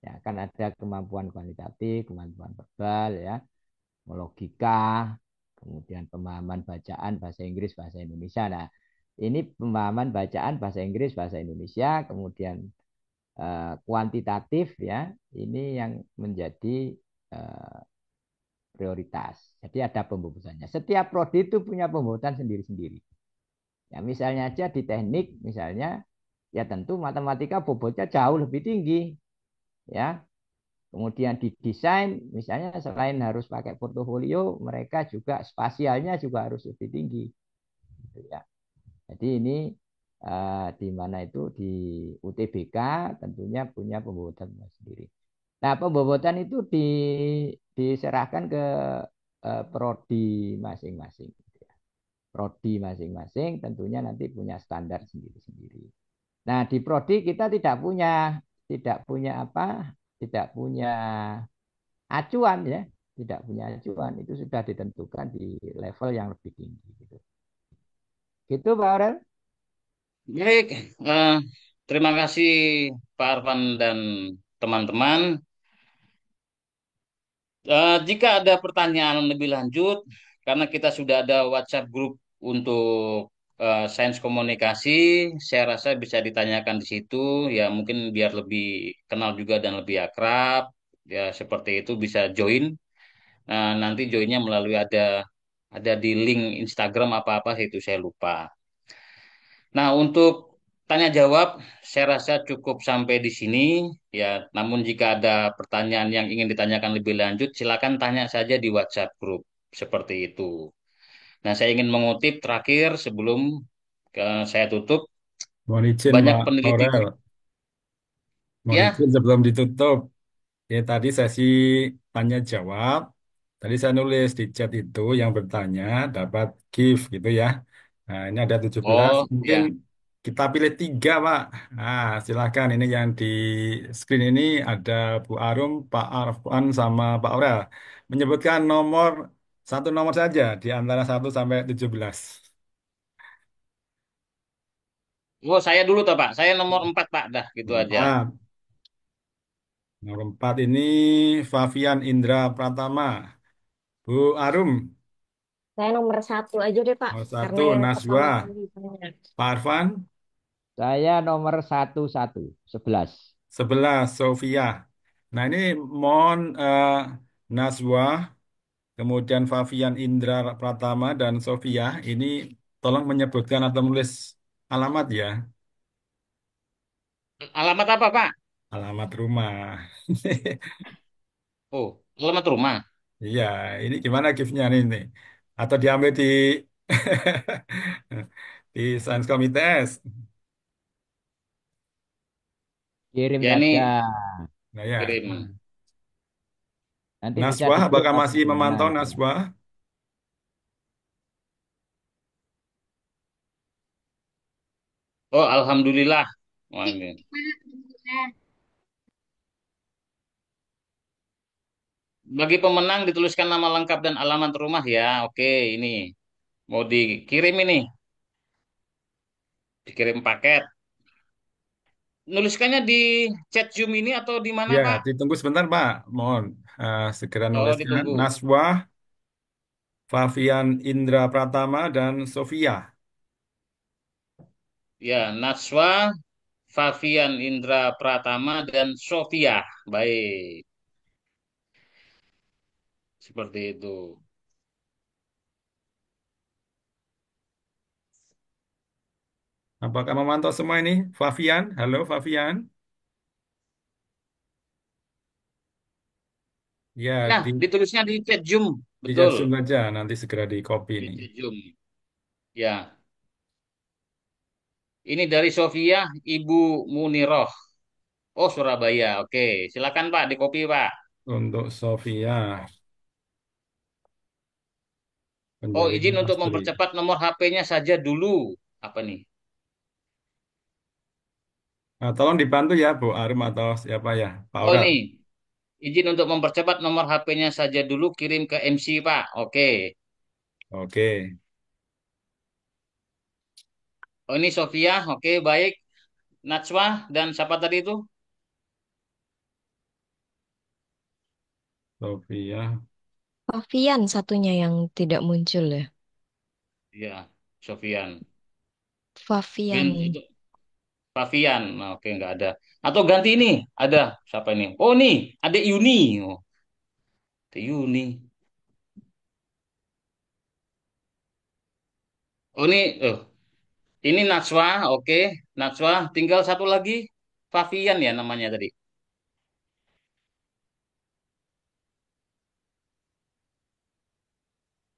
Ya, kan ada kemampuan kuantitatif, kemampuan verbal, ya, logika, kemudian pemahaman bacaan bahasa Inggris, bahasa Indonesia. Nah, ini pemahaman bacaan bahasa Inggris, bahasa Indonesia, kemudian kuantitatif, ya, ini yang menjadi eh, prioritas. Jadi ada pembobotannya. Setiap prodi itu punya pembobotan sendiri-sendiri. Ya, misalnya aja di teknik, misalnya, ya tentu matematika bobotnya jauh lebih tinggi, ya. Kemudian di desain, misalnya selain harus pakai portofolio, mereka juga spasialnya juga harus lebih tinggi, gitu ya. Jadi ini di mana itu di UTBK tentunya punya pembobotan sendiri. Nah, pembobotan itu diserahkan ke prodi masing-masing. Prodi masing-masing tentunya nanti punya standar sendiri-sendiri. Nah, di prodi kita tidak punya apa? Tidak punya acuan, ya. Tidak punya acuan, itu sudah ditentukan di level yang lebih tinggi gitu. Gitu Pak Aurel? Baik, terima kasih Pak Arfan dan teman-teman. Jika ada pertanyaan lebih lanjut, karena kita sudah ada WhatsApp grup untuk sains komunikasi, saya rasa bisa ditanyakan di situ. Ya mungkin biar lebih kenal juga dan lebih akrab. Ya seperti itu bisa join. Nanti joinnya melalui ada di link Instagram apa-apa itu saya lupa. Nah, untuk tanya jawab, saya rasa cukup sampai di sini. Ya, namun jika ada pertanyaan yang ingin ditanyakan lebih lanjut, silakan tanya saja di WhatsApp grup seperti itu. Nah, saya ingin mengutip terakhir sebelum saya tutup. Mohon izin, Banyak Pak peneliti, Aurel. Mohon ya. izin sebelum ditutup. Ya, tadi sesi tanya jawab. Tadi saya nulis di chat itu yang bertanya dapat gift gitu ya. Nah, ini ada 17. Oh, Mungkin ya. kita pilih 3, Pak. Nah, silakan. Ini yang di screen ini ada Bu Arum, Pak Arfan, sama Pak Aurel. Menyebutkan satu nomor saja di antara 1 sampai 17. Oh, saya dulu toh, Pak. Saya nomor 4, Pak. Dah, gitu aja. 4. Nomor 4 ini Favian Indra Pratama. Bu Arum, Saya nomor 1 aja deh, Pak, nomor karena 1 yang pertama Naswa. kali tanya. Pak Arfan, Saya nomor 11. 11 Sofia. Nah ini mohon Naswa, kemudian Favian Indra Pratama dan Sofia ini tolong menyebutkan atau menulis alamat ya, Alamat apa, Pak? alamat rumah. Oh, alamat rumah. Iya, ini gimana giftnya nih? Atau diambil di di Science Komites. Kirim Ya, saja. ini Nah ya, kirim. Nanti bisa Naswa, dicek apakah atau masih gimana memantau itu. Naswa? Oh, alhamdulillah. Wah, ini. Bagi pemenang dituliskan nama lengkap dan alamat rumah ya. Oke, ini mau dikirim ini, dikirim paket. Nuliskannya di chat Zoom ini atau di mana, Ya, Pak? ditunggu sebentar, Pak. Mohon segera Oh, nuliskan ditunggu. Naswa, Favian Indra Pratama, dan Sofia. Ya, Najwa, Favian Indra Pratama dan Sofia. Baik, seperti itu. Apakah memantau semua ini? Favian, halo Favian. Ya, Nah, ditulisnya di chat Zoom. di chat Betul, Zoom saja, nanti segera di copy di ini. chat Zoom. Ya. Ini dari Sofia, Ibu Muniroh. Oh, Surabaya. Oke, silakan Pak, di copy Pak. Untuk Sofia, Oh, penjaga izin untuk Astri. mempercepat nomor HP-nya saja dulu. Apa nih? Nah, tolong dibantu ya Bu Arum atau siapa ya, Pak Oh, Aurel. ini. Izin untuk mempercepat nomor HP-nya saja dulu kirim ke MC, Pak. Oke. Oke, Oh, ini Sofia. Oke, baik. Najwa dan siapa tadi itu? Sofia. Favian satunya yang tidak muncul ya. Ya, Sofian. Favian. Itu Favian. Nah, oke, nggak ada. Atau ganti ini. Ada. Siapa ini? Oh, nih. Adik Yuni. Oh, Adik Yuni. Oh, ini Najwa. Oke. Najwa. Tinggal satu lagi. Favian ya namanya tadi.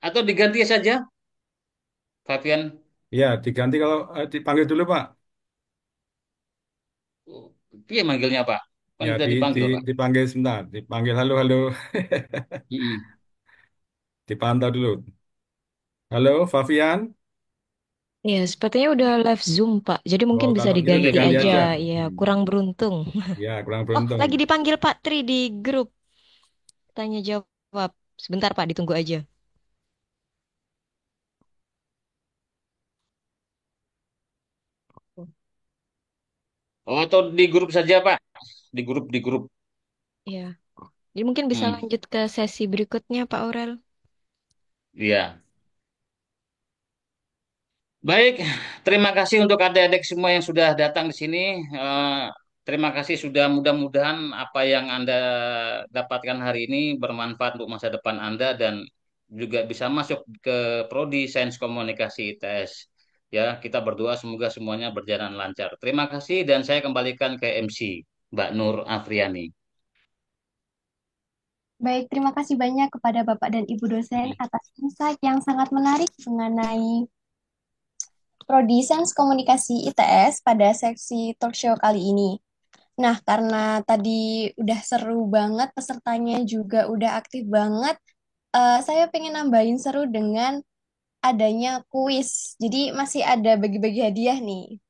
Atau diganti saja. Favian. Ya, diganti kalau dipanggil dulu Pak. Oh, Iya manggilnya, Pak. Kan Ya, sudah dipanggil, Pak. dipanggil sebentar. Dipanggil halo, halo. Mm-mm. Dipantau dulu. Halo, Fabian. Ya, sepertinya udah live Zoom, Pak. Jadi Oh, mungkin bisa kalau gitu diganti diganti aja. aja. Ya, kurang beruntung. Ya, kurang Oh, beruntung. lagi dipanggil Pak Tri di grup. Tanya jawab. Sebentar, Pak, ditunggu aja. Oh, atau di grup saja, Pak. Di grup. Ya. Jadi mungkin bisa Hmm, lanjut ke sesi berikutnya, Pak Aurel. iya. Baik, terima kasih untuk adik-adik semua yang sudah datang di sini. Eh, Terima kasih sudah mudah-mudahan apa yang Anda dapatkan hari ini bermanfaat untuk masa depan Anda dan juga bisa masuk ke Prodi Sains Komunikasi ITS. Ya, kita berdoa semoga semuanya berjalan lancar. Terima kasih dan saya kembalikan ke MC, Mbak Nur Afriani. Baik, terima kasih banyak kepada Bapak dan Ibu dosen atas insight yang sangat menarik mengenai Prodi Sains Komunikasi ITS pada seksi talk show kali ini. Nah, karena tadi udah seru banget, pesertanya juga udah aktif banget, saya pengen nambahin seru dengan adanya kuis. Jadi masih ada bagi-bagi hadiah nih.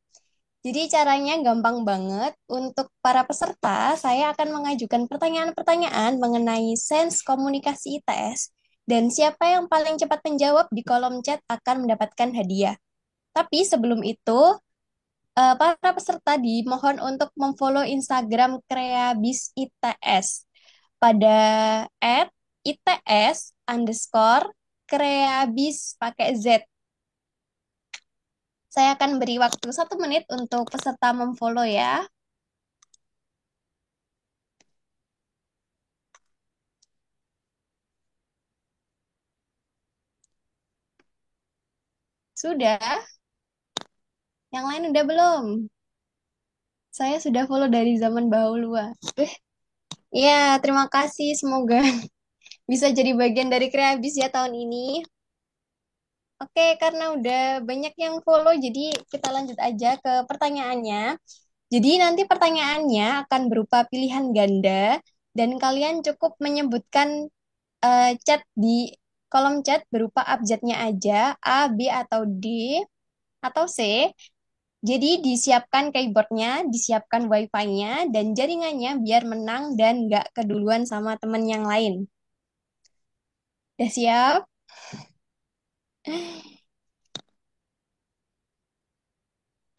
Jadi caranya gampang banget. Untuk para peserta, saya akan mengajukan pertanyaan-pertanyaan mengenai sains komunikasi ITS. Dan siapa yang paling cepat menjawab di kolom chat akan mendapatkan hadiah. Tapi sebelum itu, para peserta dimohon untuk memfollow Instagram Kreabis ITS pada @ITS_Kreabis pakai Z. Saya akan beri waktu 1 menit untuk peserta memfollow ya. Sudah? Yang lain udah belum? Saya sudah follow dari zaman bahulu. Ya, terima kasih. Semoga bisa jadi bagian dari Kreabis ya tahun ini. Oke, karena udah banyak yang follow, jadi kita lanjut aja ke pertanyaannya. Jadi nanti pertanyaannya akan berupa pilihan ganda, dan kalian cukup menyebutkan chat di kolom chat berupa abjadnya aja, A, B, atau D, atau C. Jadi disiapkan keyboardnya, disiapkan wifi-nya, dan jaringannya biar menang dan nggak keduluan sama temen yang lain. Udah siap?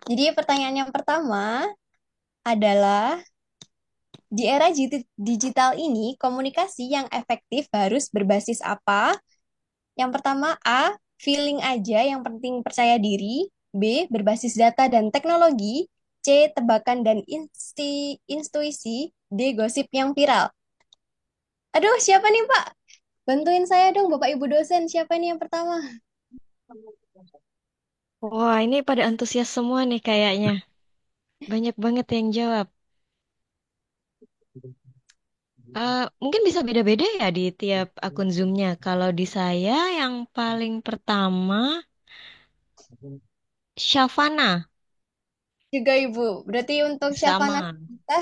Jadi pertanyaan yang pertama adalah, di era digital ini, komunikasi yang efektif harus berbasis apa? Yang pertama A, feeling aja, yang penting percaya diri. B, berbasis data dan teknologi. C, tebakan dan intuisi. D, gosip yang viral. Aduh, siapa nih Pak? Bantuin saya dong, Bapak Ibu dosen. Siapa nih yang pertama? Wah, ini pada antusias semua nih kayaknya. Banyak banget yang jawab. Mungkin bisa beda-beda ya di tiap akun Zoom-nya. Kalau di saya yang paling pertama, Syafana. juga Ibu. Berarti untuk siapa Sama. kita?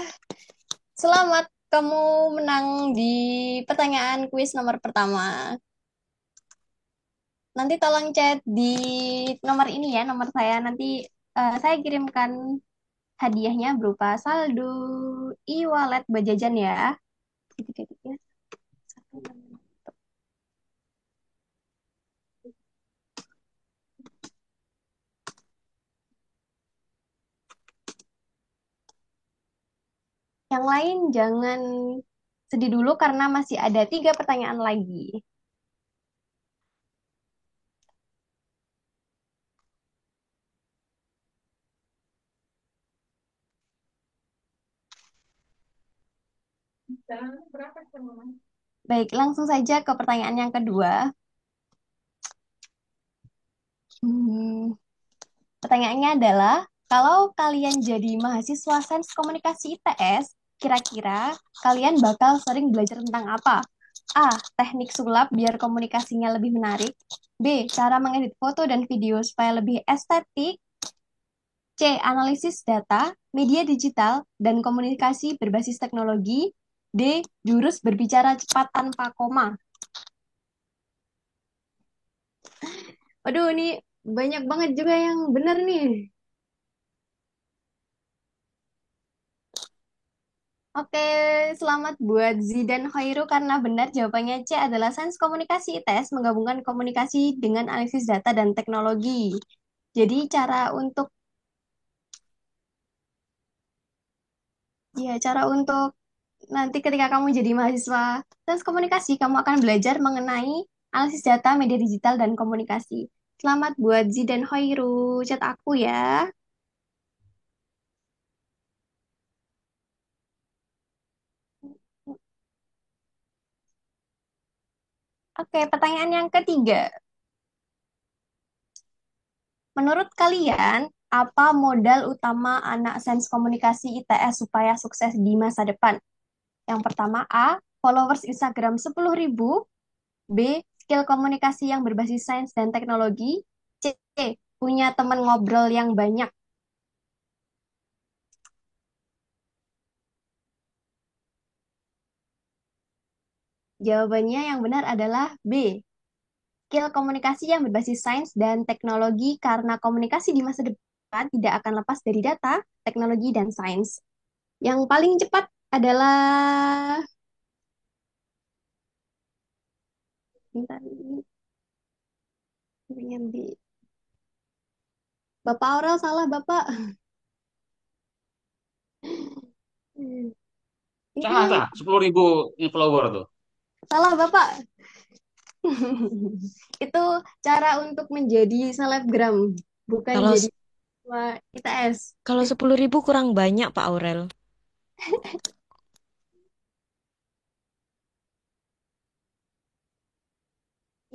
Selamat, kamu menang di pertanyaan kuis nomor pertama. Nanti tolong chat di nomor ini ya, nomor saya. Nanti saya kirimkan hadiahnya berupa saldo e-wallet buat jajan ya. Tiga, tiga, satu, enam. Yang lain jangan sedih dulu karena masih ada 3 pertanyaan lagi. Baik, langsung saja ke pertanyaan yang kedua. Pertanyaannya adalah, kalau kalian jadi mahasiswa Sains Komunikasi ITS, kira-kira kalian bakal sering belajar tentang apa? A. Teknik sulap biar komunikasinya lebih menarik. B. Cara mengedit foto dan video supaya lebih estetik. C. Analisis data, media digital, dan komunikasi berbasis teknologi. D. Jurus berbicara cepat tanpa koma. Waduh, ini banyak banget juga yang benar nih. Oke, selamat buat Zidan Khairu karena benar jawabannya C adalah Sains Komunikasi ITS menggabungkan komunikasi dengan analisis data dan teknologi. Jadi cara untuk nanti ketika kamu jadi mahasiswa Sains Komunikasi, kamu akan belajar mengenai analisis data, media digital, dan komunikasi. Selamat buat Zidan Khairu, chat aku ya. Oke, pertanyaan yang ketiga. Menurut kalian, apa modal utama anak Sains Komunikasi ITS supaya sukses di masa depan? Yang pertama A, followers Instagram 10.000. B, skill komunikasi yang berbasis sains dan teknologi. C, punya teman ngobrol yang banyak. Jawabannya yang benar adalah B, skill komunikasi yang berbasis sains dan teknologi karena komunikasi di masa depan tidak akan lepas dari data, teknologi, dan sains. Yang paling cepat adalah bentar ini B. Bapak Aurel salah, Bapak. Ini Sah, kayaknya sah. 10.000 follower tuh. salah, Bapak. Itu cara untuk menjadi selebgram, bukan Kalau jadi siswa ITS. kalau 10.000 kurang banyak, Pak Aurel.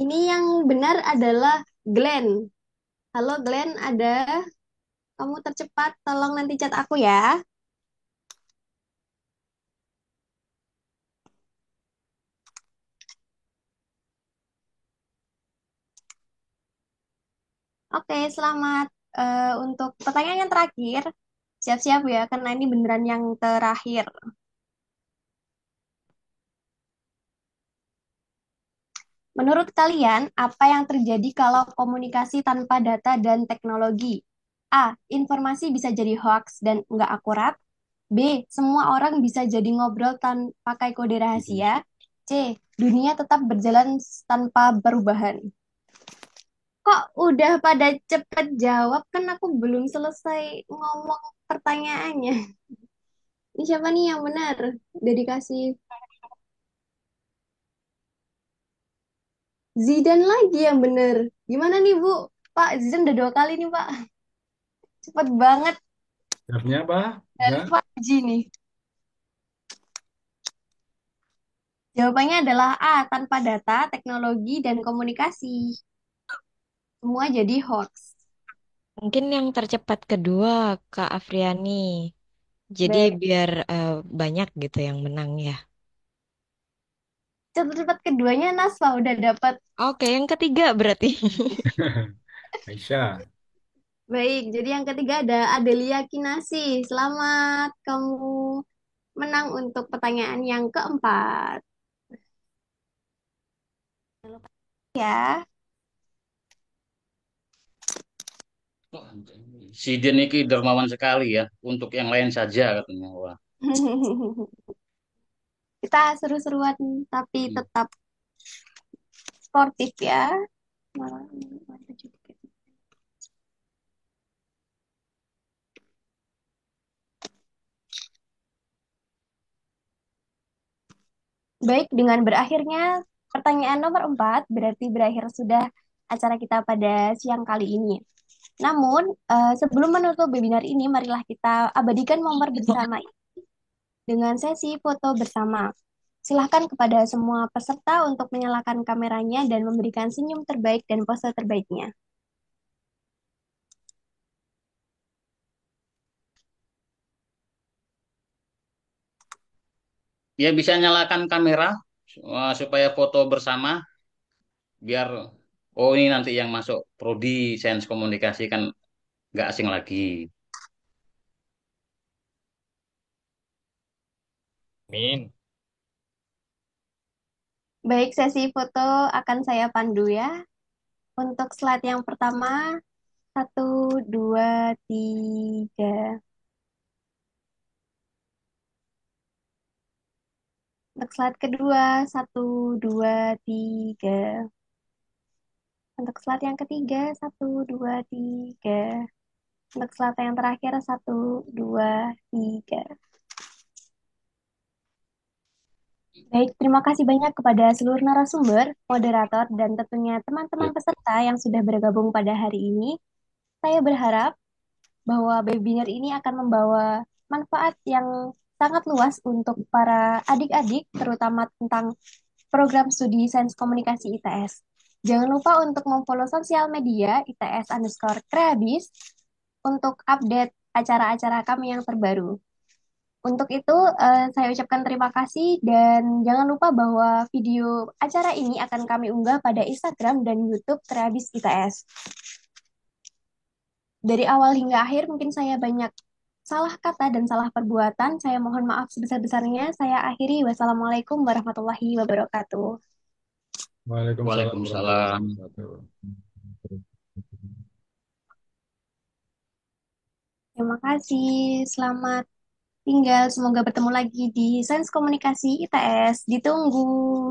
Ini yang benar adalah Glenn. Halo Glenn, kamu tercepat, tolong nanti chat aku ya. Oke, selamat. Untuk pertanyaan yang terakhir, siap-siap ya, karena ini beneran yang terakhir. Menurut kalian, apa yang terjadi kalau komunikasi tanpa data dan teknologi? A. Informasi bisa jadi hoax dan nggak akurat. B. Semua orang bisa jadi ngobrol pakai kode rahasia. C. Dunia tetap berjalan tanpa perubahan. Kok udah pada cepet jawab? Kan aku belum selesai ngomong pertanyaannya. Ini siapa nih yang benar? Udah dikasih Zidan lagi yang benar. Gimana nih Bu? Pak, Zidan udah 2 kali nih Pak. Cepet banget. Jawabnya apa? Dan Ya. Pak Ji nih. Jawabannya adalah A, tanpa data, teknologi, dan komunikasi. Semua jadi hoax. Mungkin yang tercepat kedua, Kak Afriani. Jadi Baik, biar banyak gitu yang menang ya. cepat-cepat keduanya Nasfa udah dapat. Oke, yang ketiga berarti. Aisyah. Baik, jadi yang ketiga ada Adelia Kinasi. Selamat, kamu menang untuk pertanyaan yang keempat. Ya, Si Den ini dermawan sekali ya. Untuk yang lain saja katanya. Wah. kita seru-seruan tapi tetap sportif ya. Baik, dengan berakhirnya pertanyaan nomor 4, berarti berakhir sudah acara kita pada siang kali ini. Namun, sebelum menutup webinar ini, marilah kita abadikan momen bersama ini dengan sesi foto bersama. Silahkan kepada semua peserta untuk menyalakan kameranya dan memberikan senyum terbaik dan pose terbaiknya. Ya bisa nyalakan kamera supaya foto bersama biar oh ini nanti yang masuk prodi sains komunikasi kan nggak asing lagi. Min. Baik, sesi foto akan saya pandu ya. Untuk slide yang pertama, 1, 2, 3. Untuk slide kedua, 1, 2, 3. Untuk slide yang ketiga, 1, 2, 3. Untuk slide yang terakhir, 1, 2, 3. Baik, terima kasih banyak kepada seluruh narasumber, moderator, dan tentunya teman-teman peserta yang sudah bergabung pada hari ini. Saya berharap bahwa webinar ini akan membawa manfaat yang sangat luas untuk para adik-adik, terutama tentang program studi Sains Komunikasi ITS. Jangan lupa untuk memfollow sosial media ITS_Kreabis untuk update acara-acara kami yang terbaru. Untuk itu, saya ucapkan terima kasih dan jangan lupa bahwa video acara ini akan kami unggah pada Instagram dan YouTube Kreabis ITS. Dari awal hingga akhir mungkin saya banyak salah kata dan salah perbuatan. Saya mohon maaf sebesar-besarnya. Saya akhiri. Wassalamualaikum warahmatullahi wabarakatuh. Waalaikumsalam warahmatullahi Waalaikumsalam. wabarakatuh. Terima kasih. Selamat tinggal. Semoga bertemu lagi di Sains Komunikasi ITS. Ditunggu.